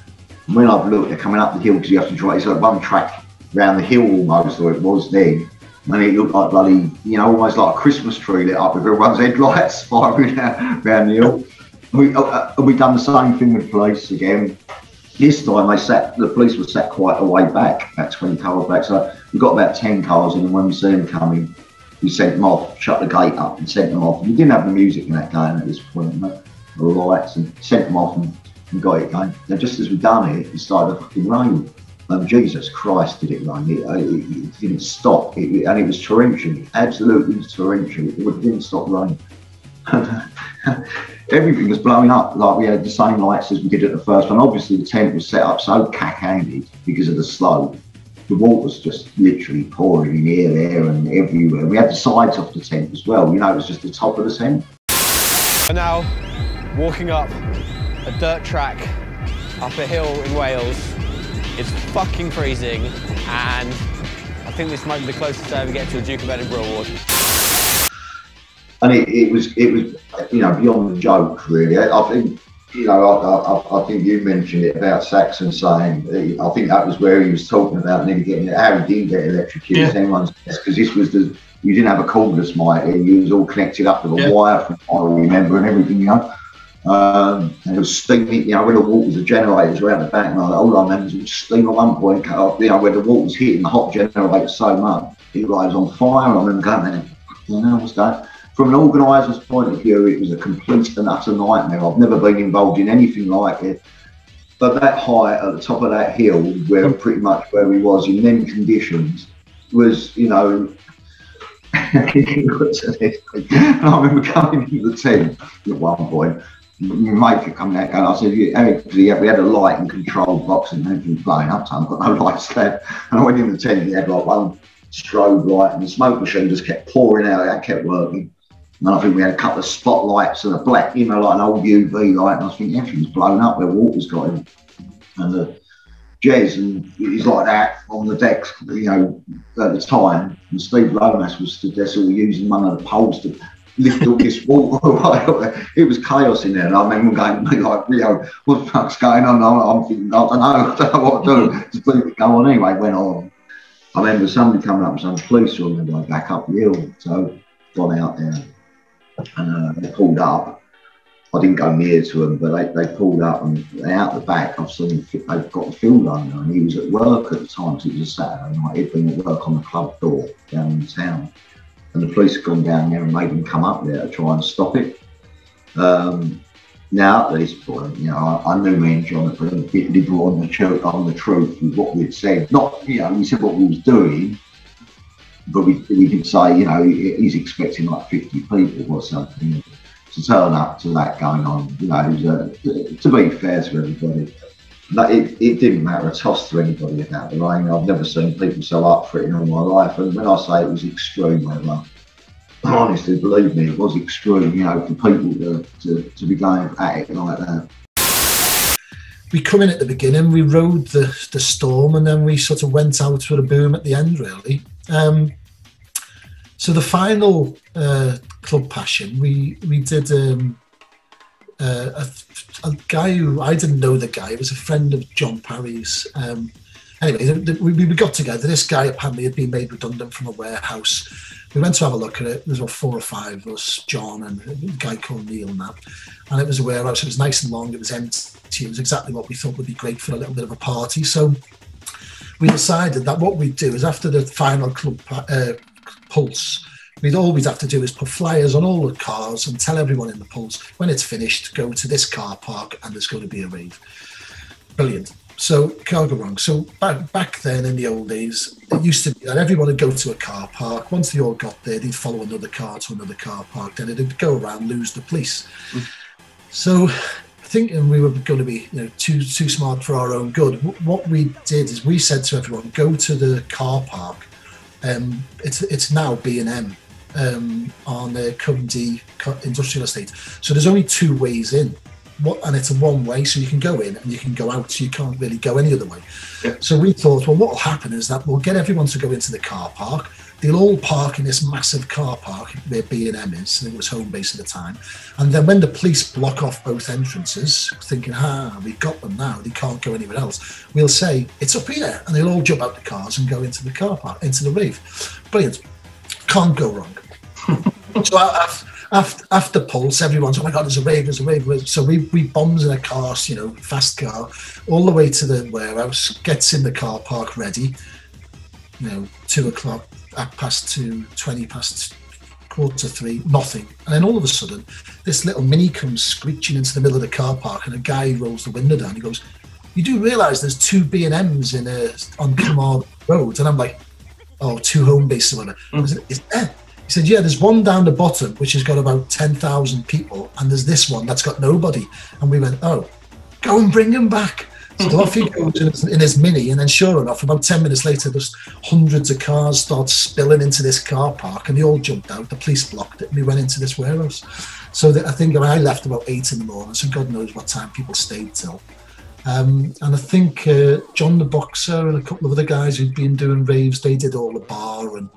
Speaker 9: when I've looked, they're coming up the hill because you have to drive, it's like one track round the hill almost, or it was then, and it looked like bloody, you know, almost like a Christmas tree lit up with everyone's headlights firing round the hill. We done the same thing with police again. This time the police were sat quite a way back, about 20 cars back, so we got about 10 cars in, and when we see them coming, we sent them off, shut the gate up and sent them off. We didn't have the music in that going at this point, the lights, and sent them off and got it going. Now, just as we done it, it started to fucking rain. Jesus Christ, did it rain? It didn't stop, and it was torrential, absolutely torrential. It didn't stop raining. Everything was blowing up, like we had the same lights as we did at the first one. Obviously, the tent was set up so cack-handed because of the slope. The water's just literally pouring in here, there, and everywhere. We had the sides off the tent as well. You know, it was just the top of the tent.
Speaker 15: And now, walking up a dirt track up a hill in Wales. It's fucking freezing, and I think this might be the closest I ever get to a Duke of Edinburgh award.
Speaker 9: And it was, you know, beyond the joke, really. I think, you know, I think you mentioned it about Saxon saying, I think that was where he was talking about nearly getting it. How he didn't get electrocuted, anyone's guess, because this was you didn't have a cordless mic, you was all connected up with a wire from what I remember and everything, you know. And it was steaming, you know, when the waters, the generators were out the back, and all I remember was it was steam at one point, cut off, you know, where the water was hitting the hot generator so much, it was on fire. I remember going there, you know, what's that? From an organiser's point of view, it was a complete and utter nightmare. I've never been involved in anything like it. But that height at the top of that hill, where pretty much where we was in them conditions, was, you know, and I remember coming into the tent at one point. My mate coming out and I said, we had a light and control box and everything blowing up, so I've got no lights left. And I went in the tent and he had like one strobe light, and the smoke machine just kept pouring out, that kept working. And I think we had a couple of spotlights and a black, you know, like an old UV light, and I was thinking everything's blown up where water's got in. And the Jez, and he's like that on the deck, you know, at the time, and Steve Lomas was stood there sort of using one of the poles to lift all this water away. It was chaos in there, and I remember going to me like, you know, what the fuck's going on? I'm thinking, I don't know what to do. Just leave it go on anyway. It went on. I remember somebody coming up with some police were going back up the hill, so gone out there, and they pulled up. I didn't go near to them, but they pulled up, and out the back I've seen they've got the field owner, and he was at work at the time, so it was a Saturday night. He'd been at work on the club door down in town, and the police had gone down there and made him come up there to try and stop it. Now at this point, you know, I knew me and John had been a bit liberal on the truth with what we'd said. Not, you know, we said what we was doing, but we did say, you know, he's expecting like 50 people or something to turn up to that going on. You know, it was, to be fair to everybody, it didn't matter a toss to anybody about the rain. I've never seen people so up for it in all my life, and when I say it was extreme weather, honestly, believe me, it was extreme, you know, for people to be going at it like that.
Speaker 2: We come in at the beginning, we rode the storm, and then we sort of went out with a boom at the end, really. So the final Club Passion, we did a guy who, I didn't know the guy, he was a friend of John Parry's. Anyway, we got together. This guy apparently had been made redundant from a warehouse. We went to have a look at it. There was about 4 or 5 of us, John and a guy called Neil and that. And it was a warehouse. It was nice and long. It was empty. It was exactly what we thought would be great for a little bit of a party. So we decided that what we'd do is after the final Club Pulse, all we'd have to do is put flyers on all the cars and tell everyone in the Pulse, when it's finished, go to this car park and there's going to be a rave. Brilliant. So can't go wrong. So back then in the old days, it used to be that everyone would go to a car park. Once they all got there, they'd follow another car to another car park. Then it'd go around, lose the police. So thinking we were going to be, too smart for our own good, what we did is we said to everyone, go to the car park. It's now B&M on Coventry Industrial Estate. So there's only 2 ways in. And it's a one way, so you can go in and you can go out, so you can't really go any other way. Yeah. So we thought, well, what will happen is that we'll get everyone to go into the car park. They'll all park in this massive car park where B&M is, and it was home base at the time. And then when the police block off both entrances, thinking, we've got them now, they can't go anywhere else, we'll say, it's up here, and they'll all jump out the cars and go into the car park, into the rave. Brilliant. Can't go wrong. So after Pulse, everyone's, oh my God, there's a rave. So we bombs in a car, fast car, all the way to the warehouse, gets in the car park ready, 2 o'clock, 2:20, 20 past, 2:45, nothing. And then all of a sudden, this little Mini comes screeching into the middle of the car park, and a guy rolls the window down. He goes, you do realise there's 2 B&Ms on Clamart Road? And I'm like, 2 home bases or whatever. I said, is there? He said, yeah, there's one down the bottom, which has got about 10,000 people, and there's this one that's got nobody. And we went, go and bring him back. So off he goes in his Mini, and then sure enough, about 10 minutes later, just hundreds of cars start spilling into this car park, and they all jumped out. The police blocked it, and we went into this warehouse. So I think I left about 8 in the morning, so God knows what time people stayed till. And I think John the Boxer and a couple of other guys who'd been doing raves, they did all the bar and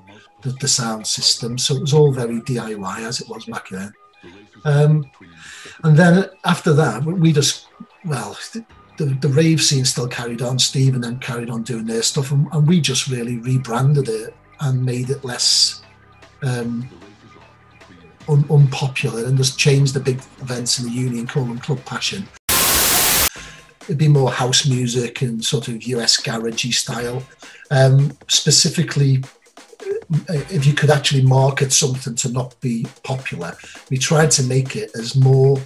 Speaker 2: the sound system, so it was all very DIY as it was back then. And then after that, we just, the rave scene still carried on. Steve and them carried on doing their stuff, and we just really rebranded it and made it less unpopular, and just changed the big events in the uni and called them Club Passion. It'd be more house music and sort of US garagey style. Specifically, if you could actually market something to not be popular, we tried to make it as more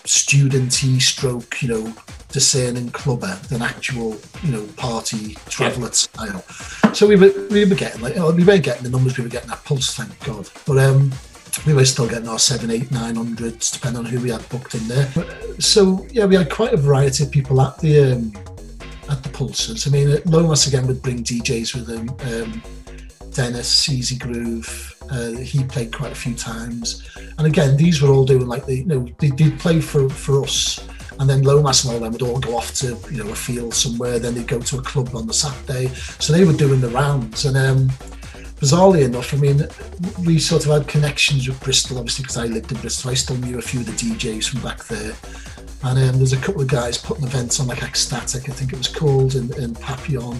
Speaker 2: studenty stroke, discerning clubber than actual, party traveller style. So we were getting we weren't getting the numbers we were getting at Pulse, thank God. But we were still getting our 700, 800, 900s, depending on who we had booked in there. So yeah, we had quite a variety of people at the Pulses. I mean, Lomas again would bring DJs with him. Dennis, Easy Groove, he played quite a few times. And again, these were all doing they'd play for us. And then Lomas and all them would all go off to, a field somewhere. Then they'd go to a club on the Saturday. So they were doing the rounds. And bizarrely enough, I mean, we sort of had connections with Bristol, obviously, because I lived in Bristol. I still knew a few of the DJs from back there. And there's a couple of guys putting events on, like Ecstatic, I think it was called, in Papillon.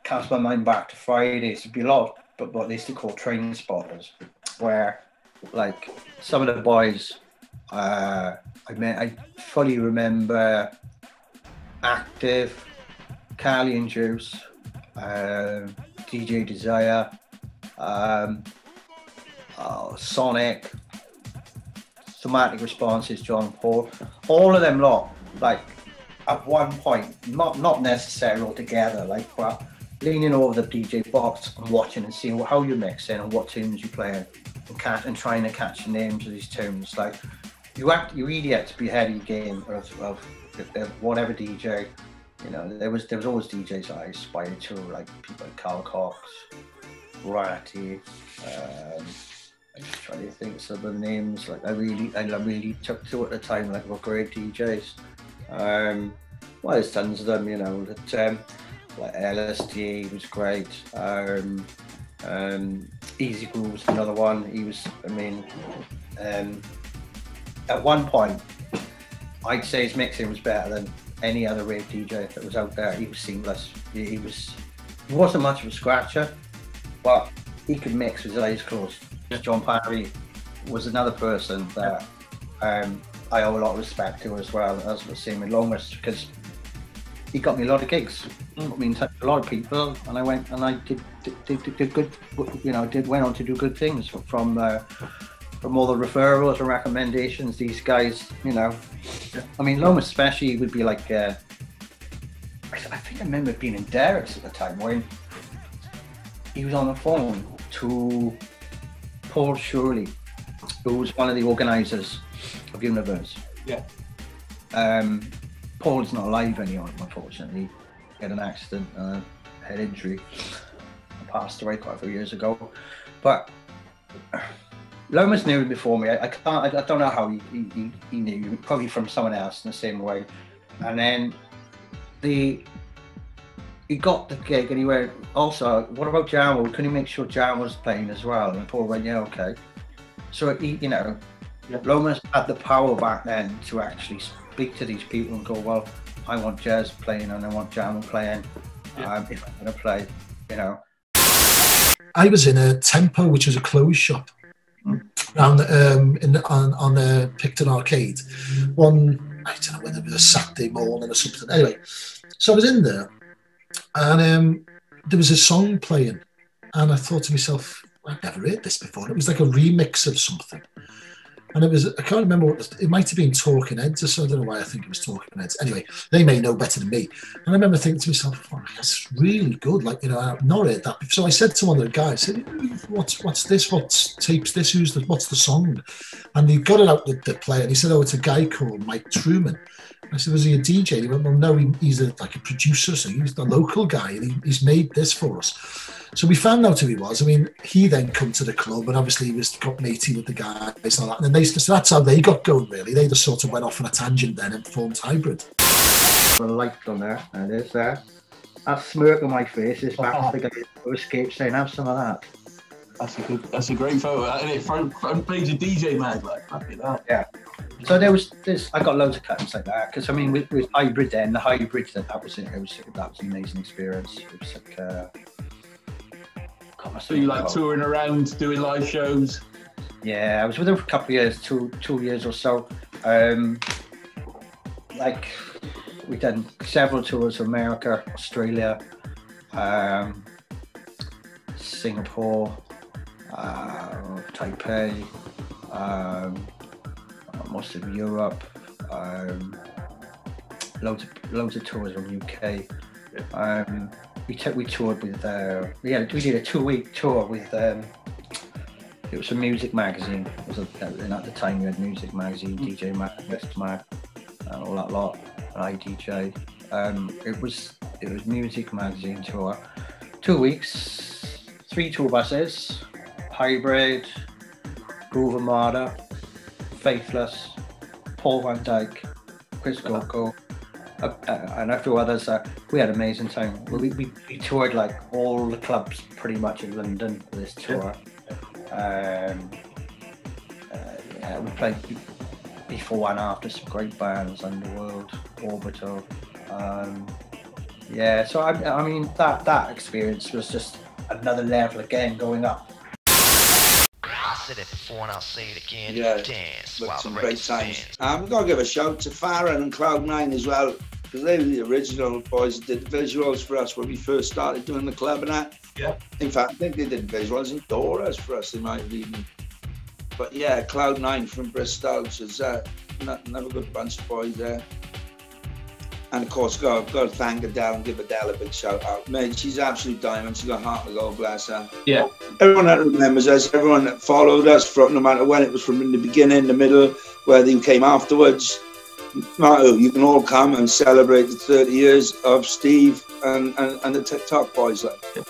Speaker 5: Cast my mind back to Fridays. There'd be a lot of what they used to call train spotters, where, like, some of the boys, I fully remember Active, Carly and Juice, DJ Desire, Sonic, Somatic Responses, John Paul, all of them lot, like, at one point, not necessarily all together, like, but leaning over the DJ box and watching and seeing how you're mixing and what tunes you're playing, and trying to catch the names of these tunes. Like, you really had to be ahead of your game of whatever DJ. There was always DJs I aspired to, like people like Carl Cox, Ratty. I'm just trying to think of the names. Like I really took to at the time. Like, were great DJs. Well, there's tons of them, that. like LSD was great. Easy Groove was another one. He was, I mean, at one point, I'd say his mixing was better than any other rave DJ that was out there. He was seamless. He wasn't much of a scratcher, but he could mix with his eyes closed. John Parry was another person that I owe a lot of respect to as well, as the same with Lomas, because he got me a lot of gigs. Got me in touch with a lot of people, and I went and I did good, you know, went on to do good things from all the referrals and recommendations. These guys, you know, I mean, Lomas especially would be like, I think I remember being in Derek's at the time when he was on the phone to Paul Shirley, who was one of the organisers of Universe.
Speaker 8: Yeah.
Speaker 5: Paul's not alive anymore, unfortunately. He had an accident, head injury, passed away quite a few years ago. But Lomas knew him before me. I don't know how he knew him, probably from someone else in the same way. And then he got the gig and he went, also, what about Jamo? Can you make sure Jamo was playing as well? And Paul went, yeah, okay. So he, you know, Lomas had the power back then to actually speak to these people and go, well, I want Jazz playing and I want Jamo playing if I'm going to play, you know.
Speaker 2: I was in a Tempo, which was a clothes shop around on Picton Arcade. One, I don't know whether it was a Saturday morning or something. Anyway, so I was in there and there was a song playing and I thought to myself, I've never heard this before. It was like a remix of something. And it was, I can't remember what it was. It might have been Talking Heads or so. I don't know why I think it was Talking Heads. Anyway, they may know better than me. And I remember thinking to myself, oh, that's really good. Like, you know, I've not heard that. So I said to one of the guys, I said, what's this? What tape's this? What's the song? And he got it out the player and he said, oh, it's a guy called Mike Truman. I said, was he a DJ? And he went, well, no, he's like a producer. So he's the local guy and he's made this for us. So we found out who he was. I mean, he then come to the club and obviously he was got matey with the guys and all that. And then so that's how they got going, really. They just sort of went off on a tangent then and formed Hybrid.
Speaker 5: Got a light on there, and there's that. That smirk on my face is back to the guy who escaped saying, have some of that.
Speaker 8: That's a great photo. And front page of DJ Mag, like, happy that.
Speaker 5: Yeah. So there was this. I got loads of cuts like that because I mean, with Hybrid then, the Hybrid that was an amazing experience. It was like.
Speaker 8: So you like touring around, doing live shows?
Speaker 5: Yeah, I was with them for a couple of years, two years or so. Like we've done several tours of America, Australia, Singapore, Taipei, most of Europe, loads of tours in UK. We toured with we did a 2-week tour with it was a music magazine. It was and at the time we had music magazine, DJ Mag, West Mag, all that lot, and IDJ. It was music magazine tour. 2 weeks, 3 tour buses, Hybrid, Groove Armada, Faithless, Paul Van Dyke, Chris Coco. And a few others. We had an amazing time. We toured like all the clubs pretty much in London for this tour. We played before and after some great bands, Underworld, Orbital. So I mean that experience was just another level again, going up.
Speaker 16: I said it before and I'll say it again.
Speaker 11: Yeah,
Speaker 16: dance
Speaker 11: with some great times. We've got to give a shout to Farron and Cloud9 as well, because they were the original boys that did the visuals for us when we first started doing the club and that.
Speaker 8: Yeah.
Speaker 11: In fact, I think they did visuals and Doras for us, they might have even. But yeah, Cloud9 from Bristol, which is another good bunch of boys there. And of course, got to thank Adele and give Adele a big shout out. Mate, she's absolute diamond. She's got heart of gold, bless her.
Speaker 8: Yeah.
Speaker 11: Everyone that remembers us, everyone that followed us, from no matter when it was, from in the beginning, the middle, whether you came afterwards, no matter who, you can all come and celebrate the 30 years of Steve and the TikTok boys.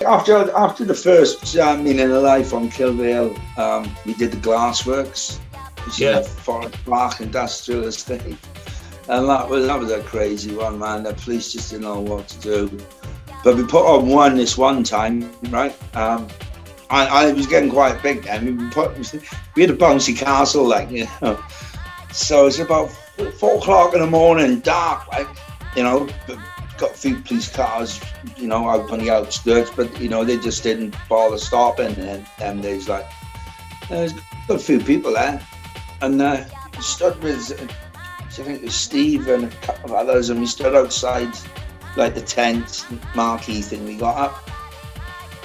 Speaker 11: After the first meaning of life on Kilvale, we did the Glassworks, which is a Forest Park industrial estate. And that was a crazy one, man. The police just didn't know what to do. But we put on one this one time, right? I was getting quite big then. We had a bouncy castle, like, you know. So it's about 4 o'clock in the morning, dark, like, you know. Got a few police cars, you know, out on the outskirts, but, you know, they just didn't bother stopping. And there's like, there's got a few people there. And stood with, I think it was Steve and a couple of others, and we stood outside, like, the tent marquee thing we got up.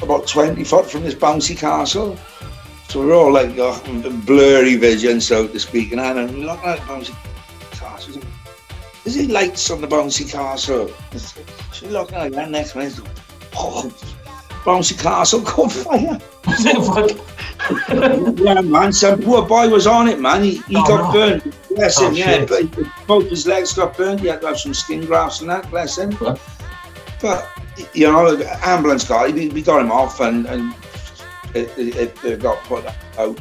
Speaker 11: About 20 foot from this bouncy castle. So we're all like blurry vision, so to speak, and we look at the bouncy castle. Is it lights on the bouncy castle? She's looking like that next minute. Oh, bouncy castle caught fire. Yeah, man, some poor boy was on it, man. He got burned. Bless him, yeah. But both his legs got burned. He had to have some skin grafts and that, bless him. But, you know, the ambulance guy, we got him off and it got put out.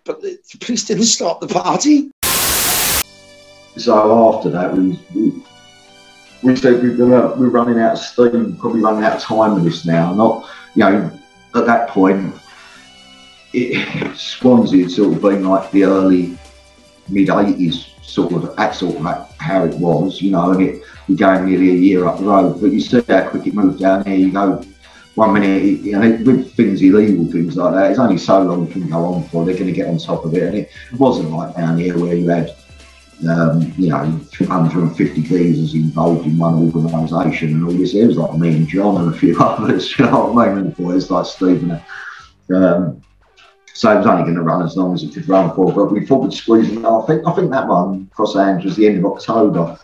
Speaker 11: But the police didn't stop the party.
Speaker 9: So after that, we said we're running out of steam, probably running out of time with this now. Not, you know, at that point, Swansea had sort of been like the early mid-80s sort of how it was, you know, and we're going nearly a year up the road. But you see how quick it moved down here. You go 1 minute, you know, with things illegal, things like that, it's only so long it can go on for. They're going to get on top of it, and it wasn't like down here where you had, you know, 150 geezers involved in one organisation and all this. It was like me and John and a few others, you know what I mean, and boys like Stephen. So it was only going to run as long as it could run for, but we thought we'd squeeze it. I think that one, Cross Hands, was the end of October,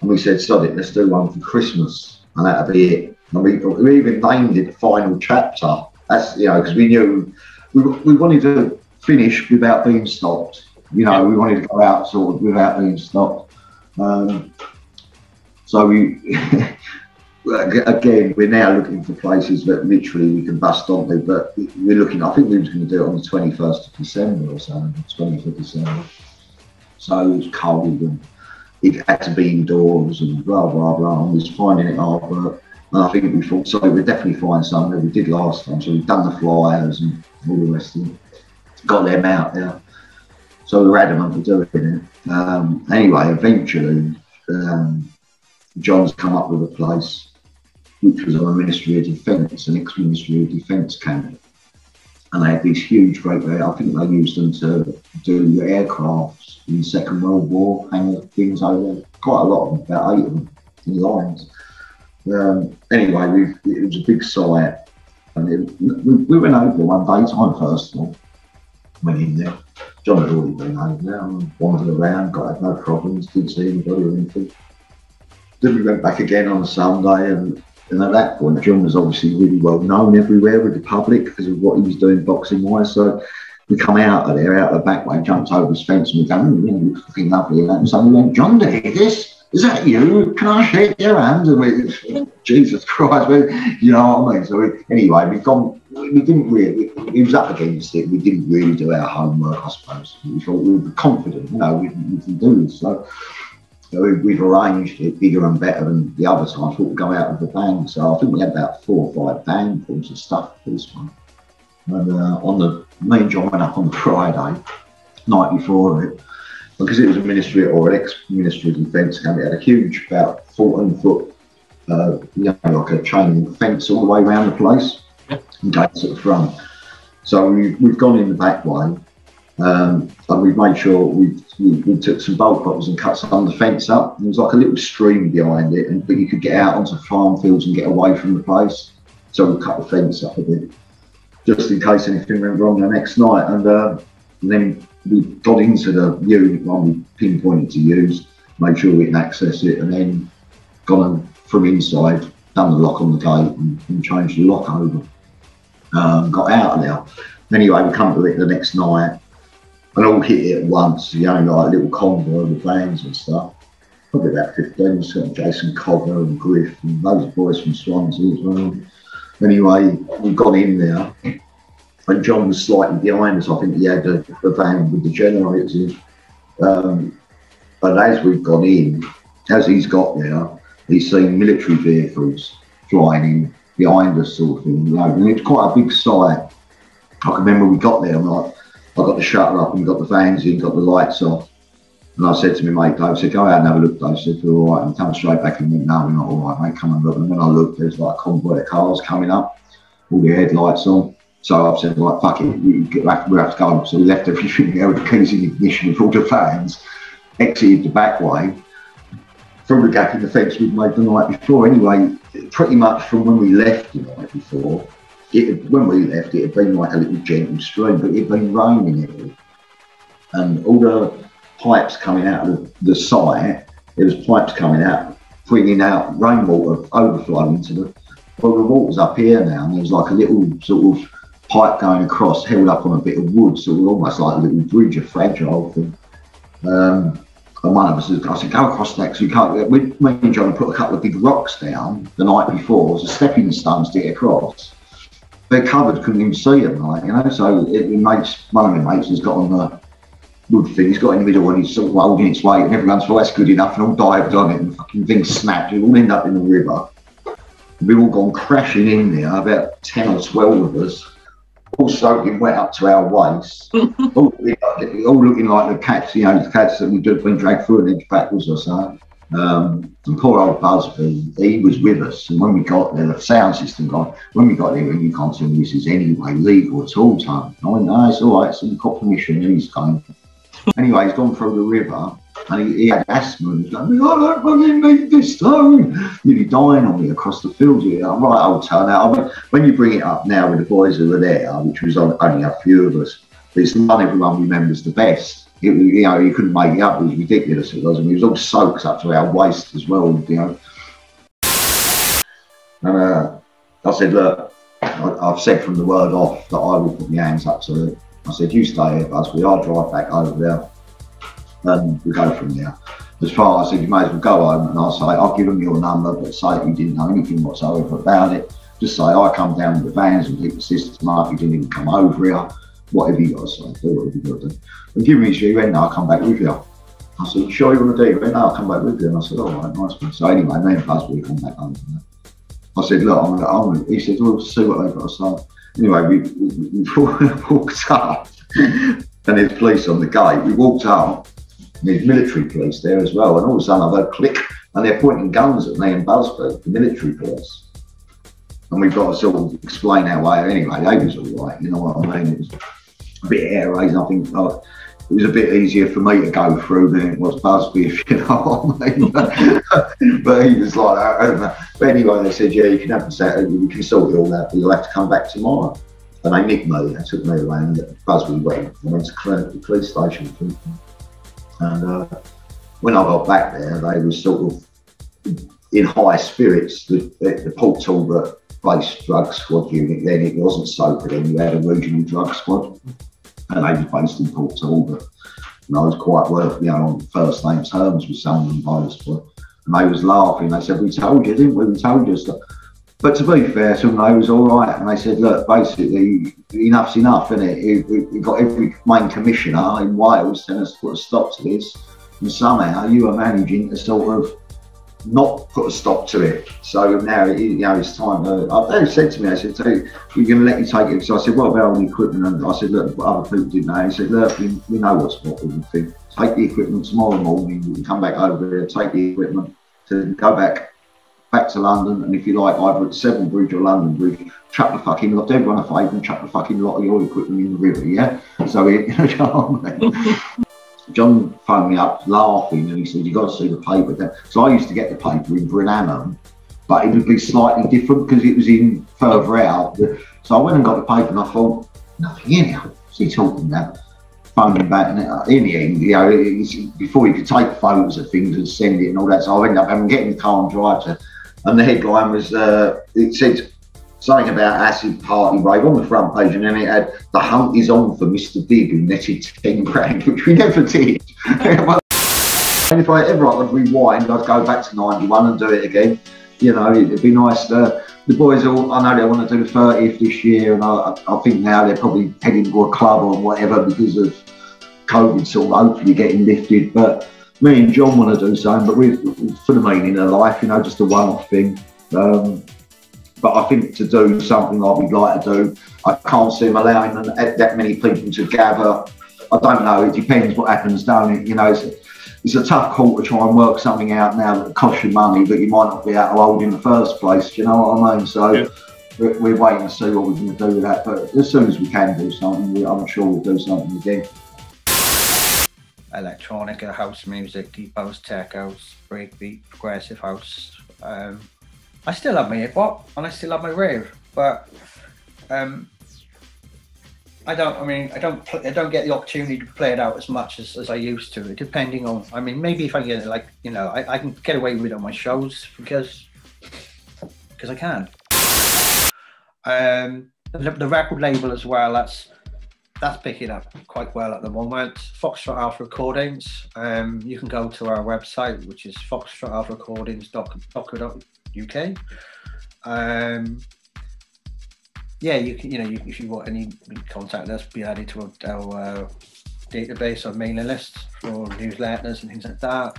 Speaker 9: and we said, sod it, let's do one for Christmas, and that'll be it. And we even named it Final Chapter. That's, you know, because we knew we wanted to finish without being stopped. You know, we wanted to go out sort of without being stopped. So we, again, we're now looking for places that literally we can bust onto, but we're looking, I think we was going to do it on the 21st of December or something, 20th of December. So it was cold and it had to be indoors and blah, blah, blah, and we was finding it hard work. And I think we thought, so we'd definitely find something that we did last time. So we've done the flyers and all the rest of them, got them out there. So we were adamant for doing it. Anyway, eventually, John's come up with a place which was on a Ministry of Defence, an ex-Ministry of Defence camp. And they had these huge, great, I think they used them to do aircrafts in the Second World War, hanging things over there. Quite a lot of them, about 8 of them in lines. Anyway, it was a big site. And we went over one daytime first of all, went in there. John had already been over there and wandered around, had no problems, didn't see anybody or anything. Then we went back again on a Sunday, and at that point, John was obviously really well known everywhere with the public because of what he was doing boxing wise. So we come out of there, out the back way, jumped over his fence, and we go, you know, you're fucking lovely. And so we went, John, do you hear this? Is that you? Can I shake your hand? And we, Jesus Christ, you know what I mean? So anyway, we didn't really, he was up against it. We didn't really do our homework, I suppose. We thought we were confident, you know, we can do this. So we've arranged it bigger and better than the other times. Thought we'd go out with a bang. So I think we had about 4 or 5 bandfuls of stuff for this one. And me and John went up on the Friday, night before it, because it was a ministry or an ex-Ministry of Defence camp. It had a huge, about 14-foot, you know, like a chain fence all the way around the place, and gates at the front. So we've gone in the back way, and we've made sure we took some bolt cutters and cut some of the fence up. There was like a little stream behind it, but you could get out onto farm fields and get away from the place. So we cut the fence up a bit, just in case anything went wrong the next night. And then we got into the unit one we pinpointed to use, made sure we can access it, and then gone from inside, done the lock on the gate and changed the lock over. Got out of there. Anyway, we come to it the next night and all hit it at once, you know, like a little convoy with vans and stuff. Probably about 15, so Jason Cogger and Griff and those boys from Swansea as well. Anyway, we got in there. And John was slightly behind us. I think he had a van with the generators in. And as we've gone in, as he's got there, he's seen military vehicles flying in behind us, sort of thing. You know, and it's quite a big site. I can remember we got there, and I got the shutter up and we got the fans in, got the lights off. And I said to my mate, Dave, I said, go out and have a look, Dave. I said, all right. And come straight back and went, no, we're not all right, mate, come and look. And when I looked, there's like a convoy of cars coming up, all the headlights on. So I said, like, fuck it, we have to go. So we left everything there with the keys in the ignition with all the fans, exited the back way, through the gap in the fence we'd made the night before. Anyway, pretty much from when we left the night before, when we left, it had been like a little gentle stream, but it had been raining heavily. And all the pipes coming out of the site, there was pipes coming out, bringing out rainwater overflow into the, well, the water's up here now, and there's like a little sort of pipe going across, held up on a bit of wood, so we're almost like a little bridge, a fragile thing. And one of us, I said, go across that, because we can't, me and John put a couple of big rocks down the night before as a stepping stones to get across. They're covered, couldn't even see them, like, you know, so one of my mates has got on the wood thing, he's got in the middle and he's sort of holding its weight, and everyone's, well, that's good enough, and all dived on it, and the fucking thing snapped, we all end up in the river. We've all gone crashing in there, about 10 or 12 of us, all soaking wet up to our waists, all looking like the cats, you know, the cats that we've been dragged through an edge backwards or so. And poor old Busby, he was with us, and when we got there, the sound system gone, when we got there, and you can't tell me this is anyway legal at all, Tom. I went, no, it's all right, so we got permission, and he's going. Anyway, he's gone through the river, and he had asthma, and he's going, I don't fucking need this stone. Nearly dying on me across the field here. I'm right, old turn out. When you bring it up now with the boys who were there, which was only a few of us, but it's the one everyone remembers the best. You know, you couldn't make it up, it was ridiculous, it was, and it was all soaked up to our waist as well, you know. And I said, look, I've said from the word off that I will put my hands up to it. I said, you stay here, Busby, I'll drive back over there, and we go from there. As far as I said, you may as well go home, and I'll say, I'll give them your number, but say you didn't know anything whatsoever about it. Just say, I come down with the vans and pick the system up, you didn't even come over here. Whatever you got to say, do whatever you got to do. And give me his shoe, and I'll come back with you. I said, you sure you want to do it? He went, no, I'll come back with you. And I said, all right, nice one. So anyway, me and Busby come back home from that. I said, look, he said, we'll see what they've got to say. Anyway, we walked up, and there's police on the gate. We walked up, and there's military police there as well. And all of a sudden I heard click, and they're pointing guns at me and Busby, the military police. And we've got to sort of explain our way. Anyway, they was all right, you know what I mean? It was a bit air raising. I think it was a bit easier for me to go through than it was Busby, if you know what I mean. But he was like, I don't know. But anyway, they said, yeah, you can have the Saturday, we can sort it all out, but you'll have to come back tomorrow. And they nicked me, they took me away, and Busby went. I went to the police station. And when I got back there, they were sort of in high spirits. The Port Talbot Place drug squad unit, then it wasn't so good, then you had a regional drug squad, and they was based in Port Talbot, and I was quite well, you know, on first name terms with some of them both, and they was laughing. They said, we told you, didn't we? We told you stuff. But to be fair to them, they was all right, and they said, look, basically, enough's enough, isn't it? We've got every main commissioner in Wales telling us to put a stop to this, and somehow you are managing to sort of not put a stop to it. So now, you know, it's time. They said to me, I said, we're going to let you take it. So I said, what about all the equipment? And I said, look, what other people didn't know. He said, look, we know what we think. Take the equipment tomorrow morning. You can come back over here, take the equipment to go back to London. And if you like, either at Seville Bridge or London Bridge, chuck the fucking lot, do everyone a favour and chuck the fucking lot of your equipment in the river, yeah? So, you know, John phoned me up laughing, and he said, you've got to see the paper there. So I used to get the paper in Brenham, but it would be slightly different because it was in further out. So I went and got the paper, and I thought, nothing in here. What's he talking about? Phoned him back, and in the end, you know, before you could take photos of things and send it and all that, so I ended up having to get in the car and drive to, and the headline was, it said something about acid party rave on the front page, and then it had, the hunt is on for Mr. Big, who netted 10 grand, which we never did. And if I ever could rewind, I'd go back to 91 and do it again. You know, it'd be nice. The boys all, I know they want to do the 30th this year, and I think now they're probably heading to a club or whatever because of COVID sort of hopefully getting lifted. But me and John want to do something, but for the meaning of life, you know, just a one-off thing. But I think to do something like we'd like to do, I can't see them allowing that many people to gather. I don't know. It depends what happens, don't it? You know, it's a tough call to try and work something out now that costs you money, but you might not be able to hold in the first place. Do you know what I mean? So we're waiting to see what we're going to do with that. But as soon as we can do something, I'm sure we'll do something again.
Speaker 5: Electronica, house music, deep house, tech house, breakbeat, progressive house. I still have my hip hop and I still have my rave, but I don't get the opportunity to play it out as much as I used to, depending on, I mean, maybe if I get like, you know, I can get away with it on my shows because I can. The record label as well, that's picking up quite well at the moment. Foxtrot Alpha Recordings. You can go to our website, which is foxtrotalpharecordings.co.uk. Yeah, you can, you know, if you want any contact us, be added to our database or mailing list for newsletters and things like that.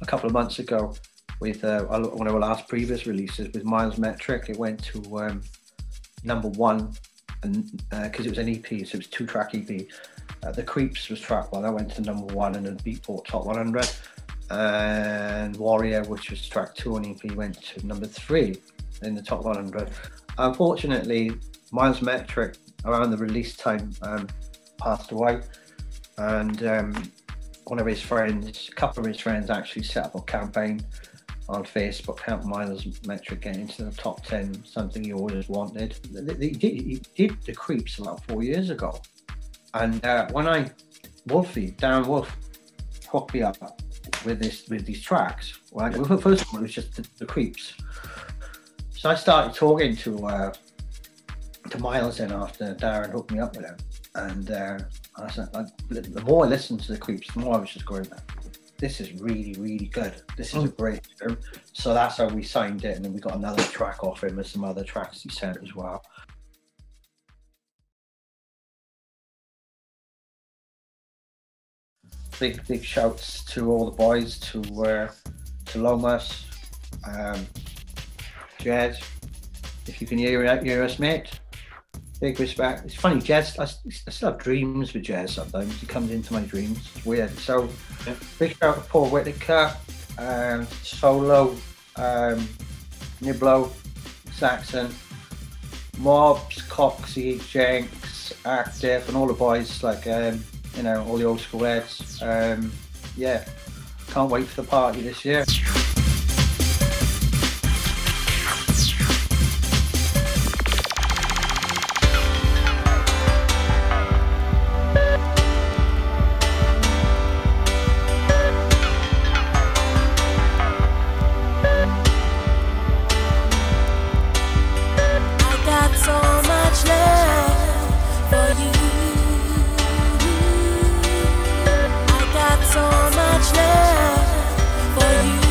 Speaker 5: A couple of months ago, with one of our last previous releases with Miles Metric, it went to #1, and because it was an EP, so it was 2-track EP. The Creeps was track 1, that went to #1 and the Beatport Top 100. And Warrior, which was track 2 on EP, went to #3 in the Top 100. Unfortunately, Miles Metric, around the release time, passed away, and one of his friends, a couple of his friends actually set up a campaign on Facebook, help Miles Metric get into the top 10, something he always wanted. He did the Creeps about 4 years ago, and when Darren Wolf hooked me up with these tracks, right? First of all, it was just the Creeps. So I started talking to Miles then after Darren hooked me up with him, and I said, the more I listened to the Creeps, the more I was just going, this is really, really good. This is a great film. So that's how we signed it, and then we got another track off him and some other tracks he sent as well. Big shouts to all the boys, to Lomas, Jez, if you can hear us, mate. Big respect. It's funny, Jez, I still have dreams with Jez sometimes. He comes into my dreams. It's weird. So, big shout to Paul Whitaker, Solo, Niblo, Saxon, Mobs, Coxie, Jenks, Active, and all the boys, like, you know, all the old school heads. Yeah, can't wait for the party this year.
Speaker 12: So much love for you.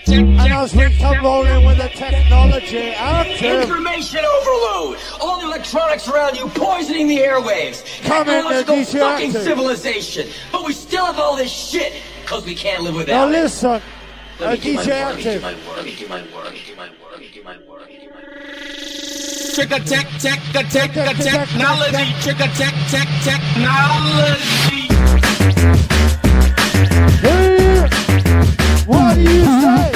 Speaker 17: And as we come rolling with the technology active.
Speaker 18: Information overload. All the electronics around you poisoning the airwaves.
Speaker 17: Come in the DJ
Speaker 18: fucking
Speaker 17: active.
Speaker 18: Civilization. But we still have all this shit because we can't live
Speaker 17: Now
Speaker 18: without it.
Speaker 17: listen,
Speaker 18: Let me do
Speaker 17: DJ
Speaker 18: my
Speaker 17: active.
Speaker 18: work, let me do my work, let me do my work, let me do my work, let me do my work. Trigger tech, technology. Trigger tech, technology.
Speaker 17: What do you say?